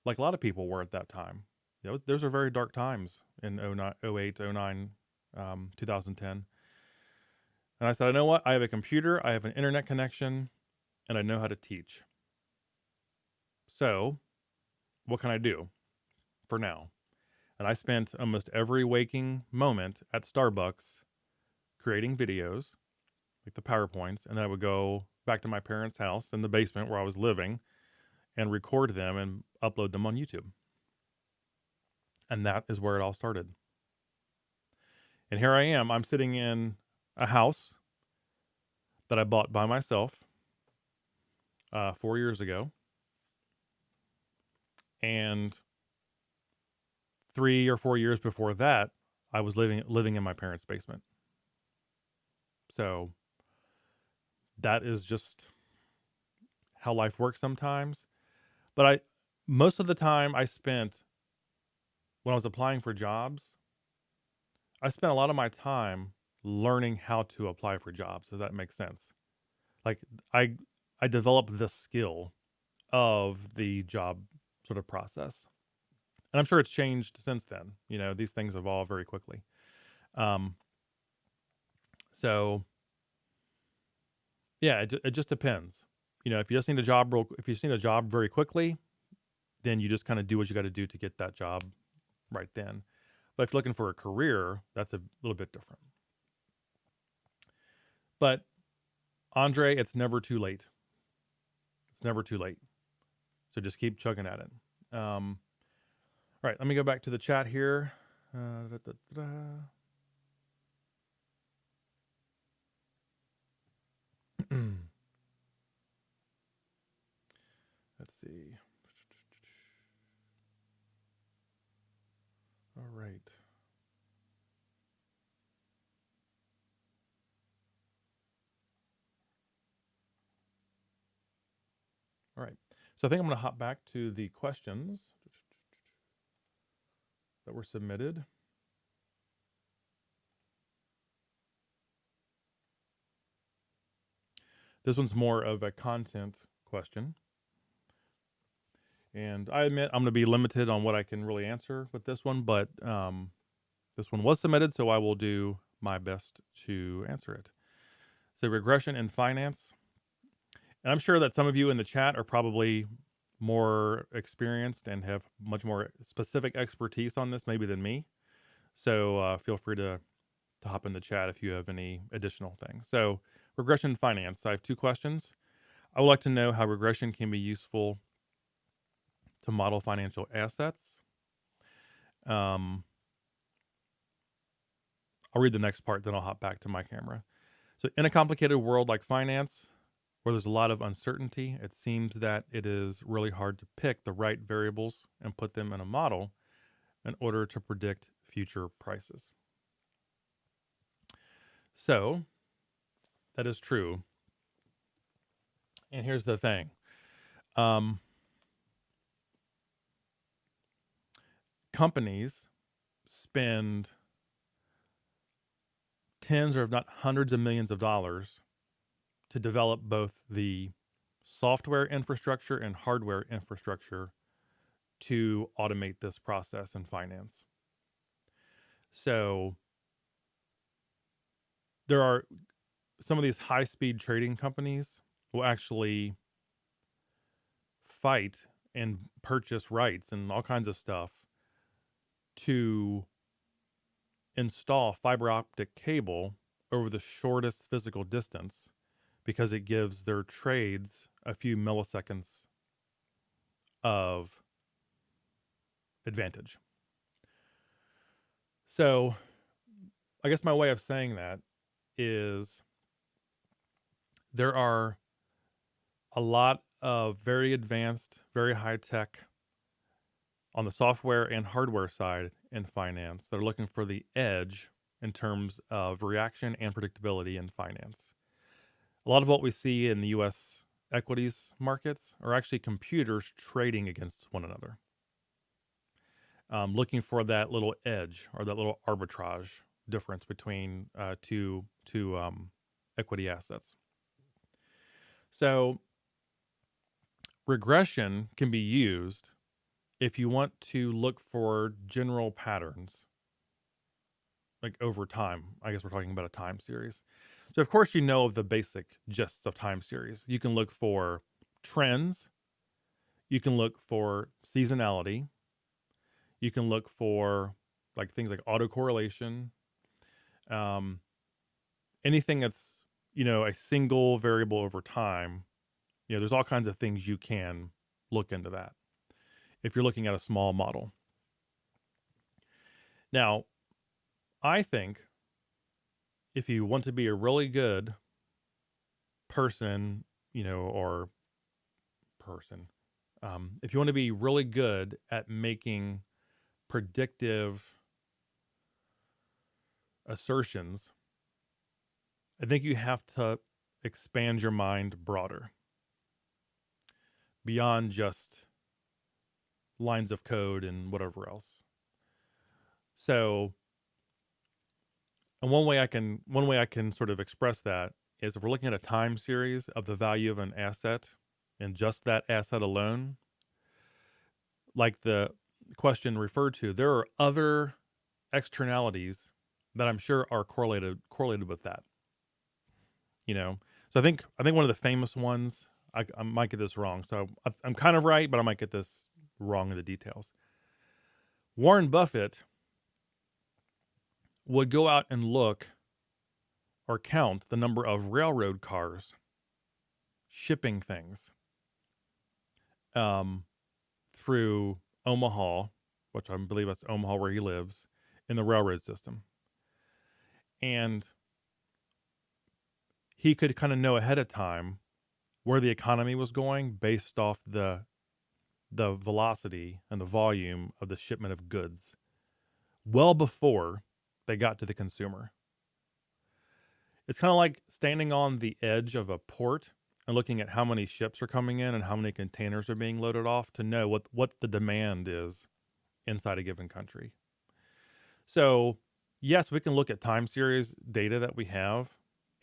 like a lot of people were at that time. Those are very dark times in 08, 09, 2010. And I said, you know what? I have a computer, I have an internet connection, and I know how to teach. So what can I do for now? And I spent almost every waking moment at Starbucks creating videos, like the PowerPoints, and then I would go back to my parents' house in the basement where I was living and record them and upload them on YouTube. And that is where it all started. And here I am. I'm sitting in a house that I bought by myself 4 years ago. And 3 or 4 years before that, I was living in my parents' basement. So that is just how life works sometimes. But most of the time I spent when I was applying for jobs, I spent a lot of my time learning how to apply for jobs, if that makes sense. Like I I developed the skill of the job sort of process. And I'm sure it's changed since then. You know, these things evolve very quickly. Um, so yeah, it just depends. You know, if you just need a job if you just need a job very quickly, then you just kind of do what you got to do to get that job right then. But if you're looking for a career, that's a little bit different. But Andre, it's never too late. It's never too late. So just keep chugging at it. All right, let me go back to the chat here. Da, da, da, da. Let's see. All right. All right. So I think I'm going to hop back to the questions that were submitted. This one's more of a content question. And I admit I'm going to be limited on what I can really answer with this one, but this one was submitted, so I will do my best to answer it. So regression in finance. And I'm sure that some of you in the chat are probably more experienced and have much more specific expertise on this maybe than me. So feel free to hop in the chat if you have any additional things. So regression in finance. I have 2 questions. I would like to know how regression can be useful to model financial assets. I'll read the next part, then I'll hop back to my camera. So in a complicated world like finance, where there's a lot of uncertainty, it seems that it is really hard to pick the right variables and put them in a model in order to predict future prices. So that is true. And here's the thing. Companies spend tens or if not hundreds of millions of dollars to develop both the software infrastructure and hardware infrastructure to automate this process in finance. So there are some of these high-speed trading companies will actually fight and purchase rights and all kinds of stuff to install fiber optic cable over the shortest physical distance because it gives their trades a few milliseconds of advantage. So I guess my way of saying that is there are a lot of very advanced, very high tech on the software and hardware side in finance that are looking for the edge in terms of reaction and predictability in finance. A lot of what we see in the US equities markets are actually computers trading against one another, looking for that little edge or that little arbitrage difference between two equity assets. So regression can be used if you want to look for general patterns, like over time. I guess we're talking about a time series. So of course you know of the basic gists of time series. You can look for trends. You can look for seasonality. You can look for like things like autocorrelation. Anything that's, you know, a single variable over time. You know, there's all kinds of things you can look into that if you're looking at a small model. Now, I think if you want to be a really good person, or person, if you want to be really good at making predictive assertions, I think you have to expand your mind broader beyond just lines of code and whatever else. So, and one way I can sort of express that is if we're looking at a time series of the value of an asset and just that asset alone, like the question referred to, there are other externalities that I'm sure are correlated with that. So I think one of the famous ones, I might get this wrong, so I'm kind of right, but I might get this wrong in the details. Warren Buffett would go out and look or count the number of railroad cars shipping things through Omaha, which I believe that's Omaha where he lives, in the railroad system. And he could kind of know ahead of time where the economy was going based off the velocity and the volume of the shipment of goods well before they got to the consumer. It's kind of like standing on the edge of a port and looking at how many ships are coming in and how many containers are being loaded off to know what the demand is inside a given country. So, yes, we can look at time series data that we have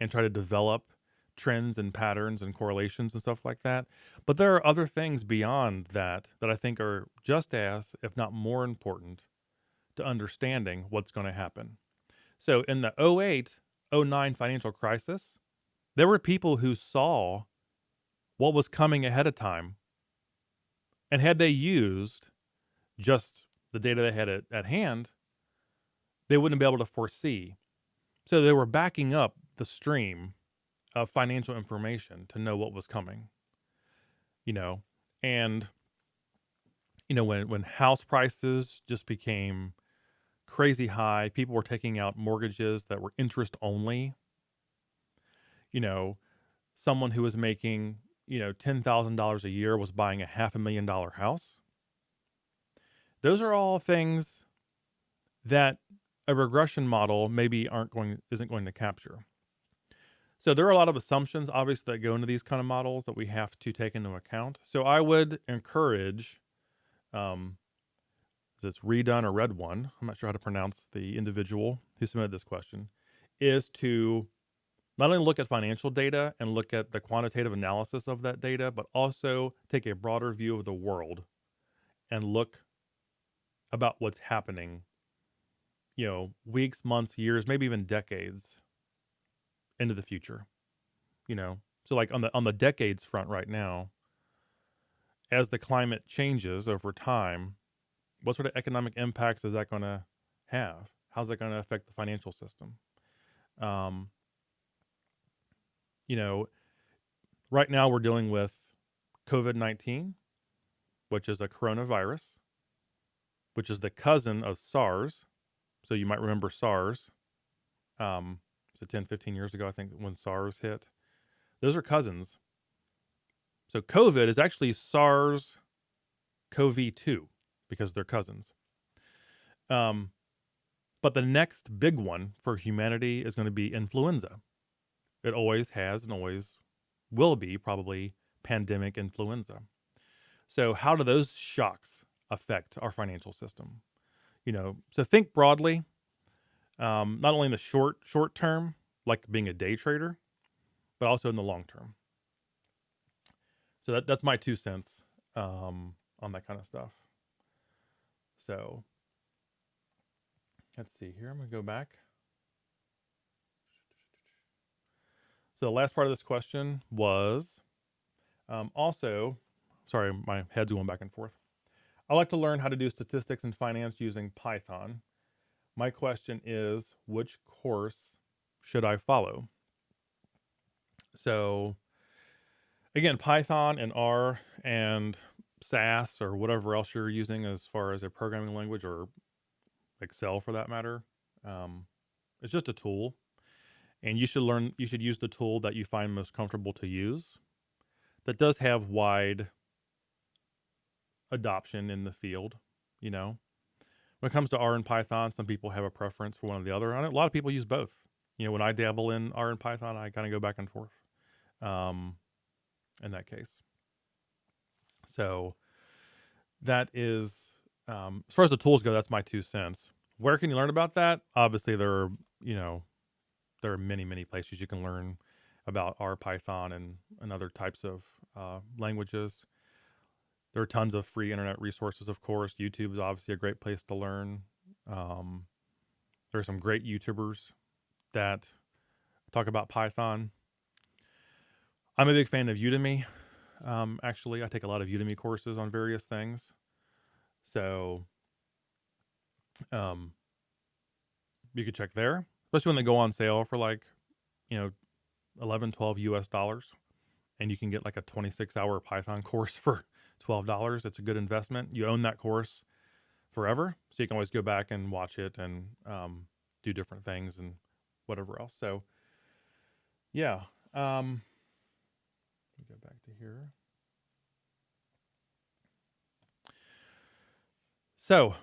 and try to develop trends and patterns and correlations and stuff like that. But there are other things beyond that I think are just as, if not more important, to understanding what's going to happen. So in the 08, 09 financial crisis, there were people who saw what was coming ahead of time. And had they used just the data they had at hand, they wouldn't be able to foresee. So they were backing up the stream of financial information to know what was coming. And when house prices just became crazy high, people were taking out mortgages that were interest only. Someone who was making $10,000 a year was buying a $500,000 house. Those are all things that a regression model maybe isn't going to capture. So there are a lot of assumptions, obviously, that go into these kind of models that we have to take into account. So I would encourage, is it's Redone or Red One, I'm not sure how to pronounce the individual who submitted this question, is to not only look at financial data and look at the quantitative analysis of that data, but also take a broader view of the world and look about what's happening, weeks, months, years, maybe even decades into the future. So like on the decades front right now, as the climate changes over time, what sort of economic impacts is that going to have? How's that going to affect the financial system? Right now we're dealing with COVID-19, which is a coronavirus, which is the cousin of SARS. So you might remember SARS. So 10, 15 years ago, I think, when SARS hit. Those are cousins. So COVID is actually SARS-CoV-2 because they're cousins. But the next big one for humanity is going to be influenza. It always has and always will be probably pandemic influenza. So how do those shocks affect our financial system? So think broadly, not only in the short term, like being a day trader, but also in the long term. So that's my 2 cents on that kind of stuff. So let's see here. I'm going to go back. So the last part of this question was also, sorry, my head's going back and forth. I like to learn how to do statistics and finance using Python. My question is, which course should I follow? So again, Python and R and SAS or whatever else you're using as far as a programming language, or Excel for that matter, it's just a tool. and you should use the tool that you find most comfortable to use. That does have wide adoption in the field, you know. When it comes to R and Python, some people have a preference for one or the other. A lot of people use both. You know, when I dabble in R and Python, I kind of go back and forth in that case. So that is, as far as the tools go, that's my 2 cents. Where can you learn about that? Obviously, there are many, many places you can learn about R, Python, and other types of languages. There are tons of free internet resources, of course. YouTube is obviously a great place to learn. There are some great YouTubers that talk about Python. I'm a big fan of Udemy. Actually, I take a lot of Udemy courses on various things. So you could check there, especially when they go on sale for like, 11, 12 US dollars. And you can get like a 26-hour Python course for $12. It's a good investment. You own that course forever, so you can always go back and watch it and do different things and whatever else. So, yeah. Let me go back to here. So,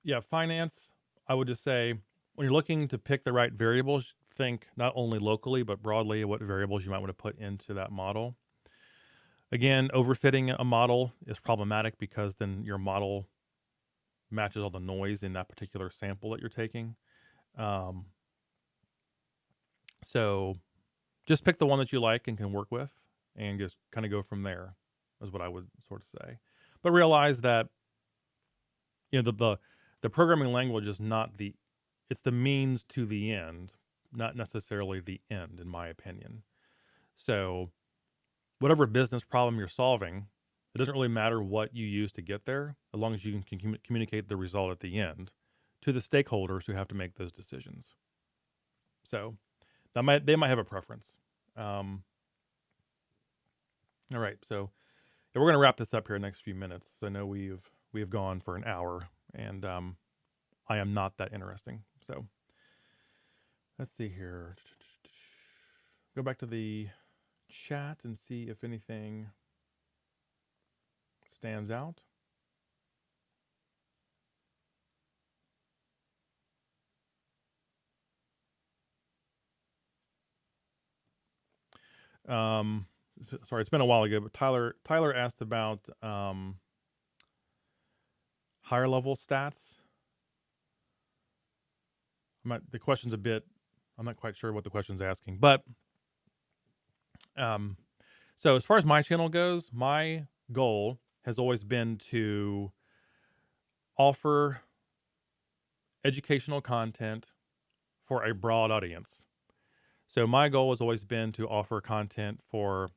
yeah, finance, I would just say when you're looking to pick the right variables, think not only locally, but broadly what variables you might want to put into that model. Again, overfitting a model is problematic because then your model matches all the noise in that particular sample that you're taking. So just pick the one that you like and can work with and just kind of go from there is what I would sort of say. But realize that, the programming language is not it's the means to the end, not necessarily the end, in my opinion. So whatever business problem you're solving, it doesn't really matter what you use to get there, as long as you can communicate the result at the end to the stakeholders who have to make those decisions. So they might have a preference. All right, so we're going to wrap this up here in the next few minutes. I know we have gone for an hour, and I am not that interesting. So let's see here. Go back to the chat and see if anything stands out. Sorry, it's been a while ago, but Tyler asked about higher level stats. The question's a bit, I'm not quite sure what the question's asking, but so as far as my channel goes, my goal has always been to offer educational content for a broad audience. So my goal has always been to offer content for,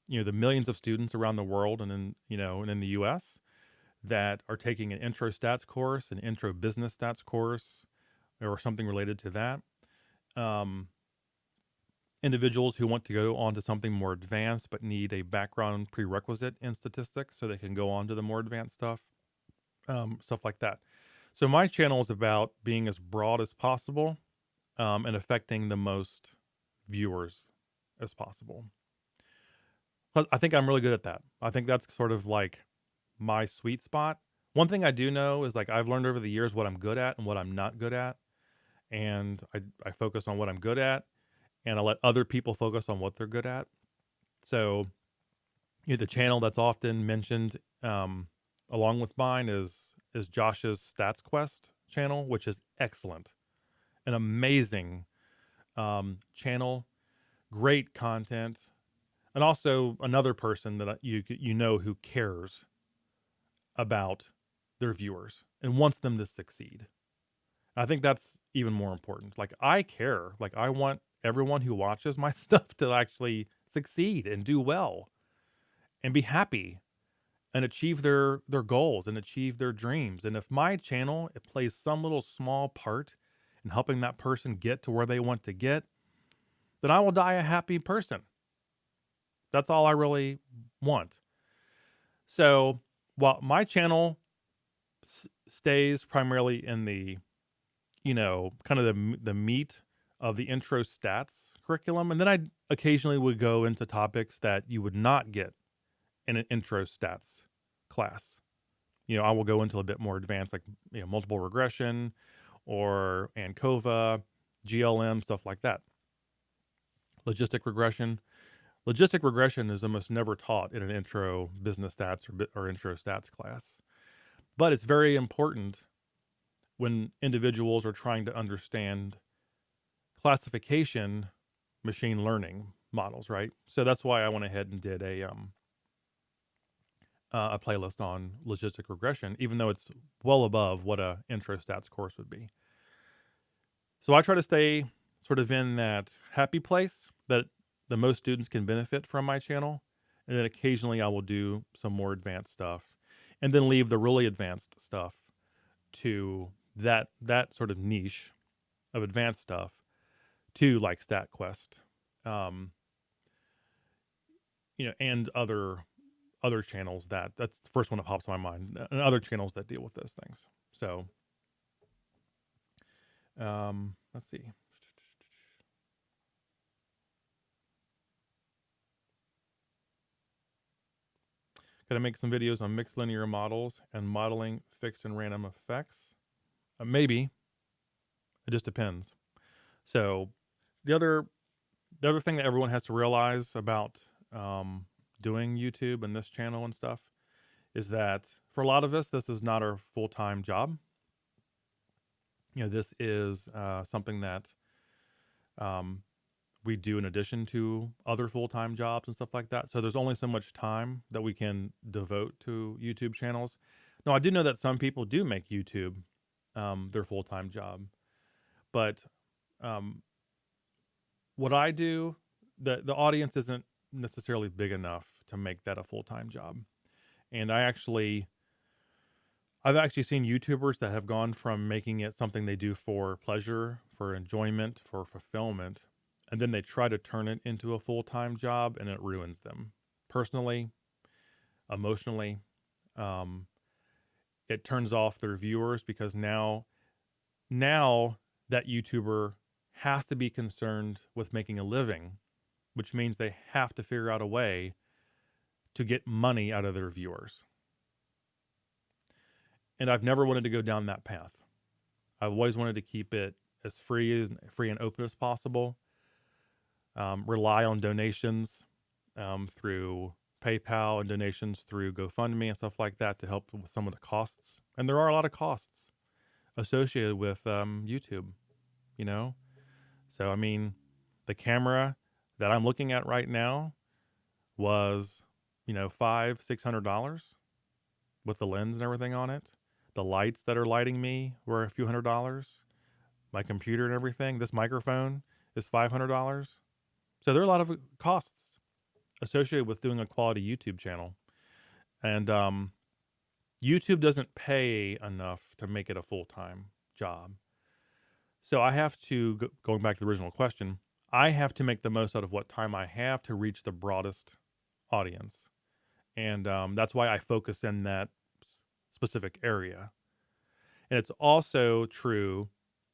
the millions of students around the world and in the US that are taking an intro stats course, an intro business stats course, or something related to that. Individuals who want to go on to something more advanced but need a background prerequisite in statistics so they can go on to the more advanced stuff, stuff like that. So my channel is about being as broad as possible and affecting the most viewers as possible. I think I'm really good at that. I think that's sort of like my sweet spot. One thing I do know is like I've learned over the years what I'm good at and what I'm not good at. And I focus on what I'm good at, and I let other people focus on what they're good at. So the channel that's often mentioned along with mine is Josh's Stats Quest channel, which is excellent. An amazing channel, great content, and also another person that who cares about their viewers and wants them to succeed. I think that's even more important. Like I care. Like I want everyone who watches my stuff to actually succeed and do well and be happy and achieve their goals and achieve their dreams. And if my channel plays some little small part in helping that person get to where they want to get, then I will die a happy person. That's all I really want. So while my channel stays primarily in the, kind of the meat of the intro stats curriculum. And then I occasionally would go into topics that you would not get in an intro stats class. I will go into a bit more advanced, like multiple regression or ANCOVA, GLM, stuff like that. Logistic regression. Logistic regression is almost never taught in an intro business stats or intro stats class. But it's very important when individuals are trying to understand classification machine learning models, right? So that's why I went ahead and did a playlist on logistic regression, even though it's well above what a intro stats course would be. So I try to stay sort of in that happy place that the most students can benefit from my channel. And then occasionally I will do some more advanced stuff and then leave the really advanced stuff to that sort of niche of advanced stuff to like StatQuest, and other channels that's the first one that pops in my mind, and other channels that deal with those things. So, let's see. Got to make some videos on mixed linear models and modeling fixed and random effects. Maybe. It just depends. So, the other thing that everyone has to realize about doing YouTube and this channel and stuff is that for a lot of us, this is not our full-time job. This is something that we do in addition to other full-time jobs and stuff like that. So there's only so much time that we can devote to YouTube channels. Now, I do know that some people do make YouTube their full-time job, but what I do, the audience isn't necessarily big enough to make that a full-time job. And I've actually seen YouTubers that have gone from making it something they do for pleasure, for enjoyment, for fulfillment, and then they try to turn it into a full-time job, and it ruins them personally, emotionally. It turns off their viewers because now that YouTuber has to be concerned with making a living, which means they have to figure out a way to get money out of their viewers. And I've never wanted to go down that path. I've always wanted to keep it as free and open as possible. Rely on donations through PayPal and donations through GoFundMe and stuff like that to help with some of the costs. And there are a lot of costs associated with YouTube, So, I mean, the camera that I'm looking at right now was, $500-$600 with the lens and everything on it. The lights that are lighting me were a few $100s. My computer and everything. This microphone is $500. So there are a lot of costs associated with doing a quality YouTube channel. And YouTube doesn't pay enough to make it a full-time job. So I have to, going back to the original question, I have to make the most out of what time I have to reach the broadest audience. And that's why I focus in that specific area. And it's also true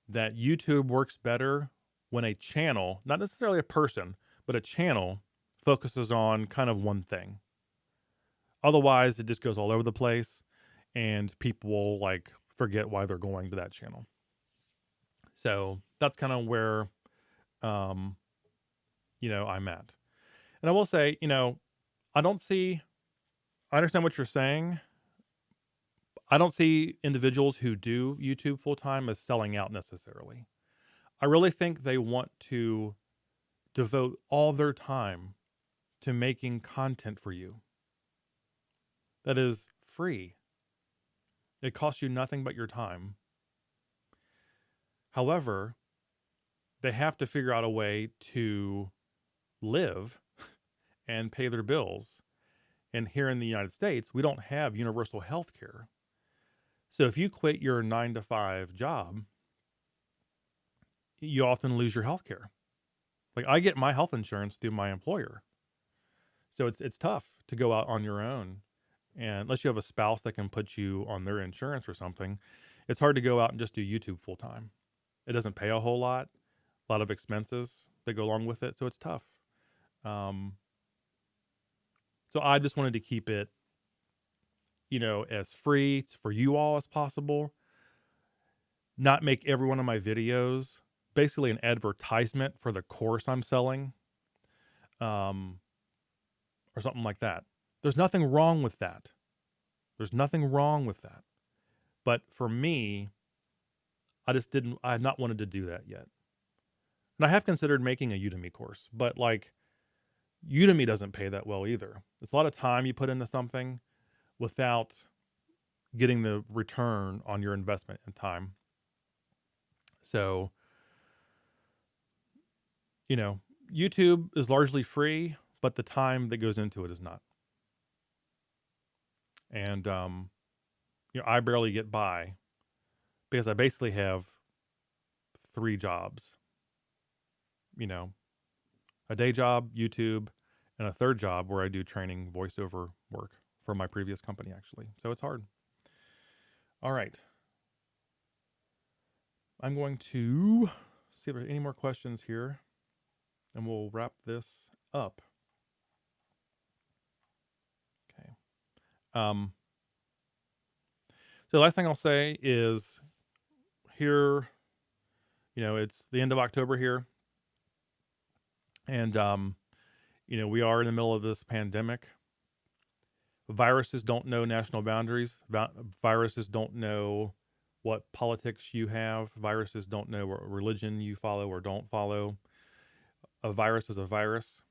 that YouTube works better when a channel, not necessarily a person, but a channel focuses on kind of one thing. Otherwise, it just goes all over the place and people will forget why they're going to that channel. So that's kind of where, I'm at. And I will say, I understand what you're saying. I don't see individuals who do YouTube full time as selling out necessarily. I really think they want to devote all their time to making content for you that is free. It costs you nothing but your time. However, they have to figure out a way to live and pay their bills. And here in the United States, we don't have universal health care. So if you quit your 9-to-5 job, you often lose your health care. I get my health insurance through my employer. So it's tough to go out on your own. And unless you have a spouse that can put you on their insurance or something, it's hard to go out and just do YouTube full time. It doesn't pay a whole lot, a lot of expenses that go along with it. So it's tough. Um, so I just wanted to keep it, as free for you all as possible. Not make every one of my videos basically an advertisement for the course I'm selling, um, or something like that. There's nothing wrong with that. There's nothing wrong with that. But for me, I have not wanted to do that yet. And I have considered making a Udemy course, but like Udemy doesn't pay that well either. It's a lot of time you put into something without getting the return on your investment in time. So, YouTube is largely free, but the time that goes into it is not. And I barely get by because I basically have 3 jobs. A day job, YouTube, and a third job where I do training voiceover work for my previous company, actually. So it's hard. All right. I'm going to see if there's any more questions here, and we'll wrap this up. Okay. So the last thing I'll say is here, it's the end of October here. And, we are in the middle of this pandemic. Viruses don't know national boundaries. Viruses don't know what politics you have. Viruses don't know what religion you follow or don't follow. A virus is a virus.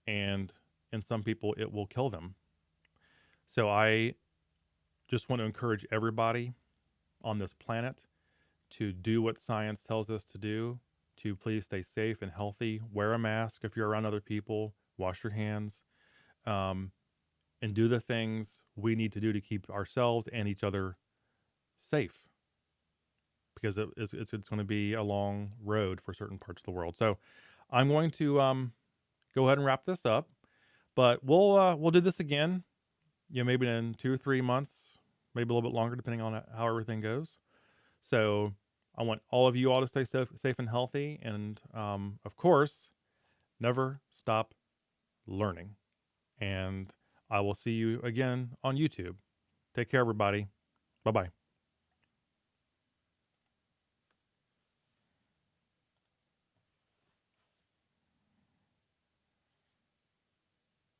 And in some people, it will kill them. So I just want to encourage everybody on this planet to do what science tells us to do, to please stay safe and healthy. Wear a mask if you're around other people. Wash your hands. And do the things we need to do to keep ourselves and each other safe. Because it's going to be a long road for certain parts of the world. So I'm going to go ahead and wrap this up. But we'll do this again, maybe in 2 or 3 months, maybe a little bit longer, depending on how everything goes. So I want all of you all to stay safe and healthy. And, of course, never stop learning. And I will see you again on YouTube. Take care, everybody. Bye-bye.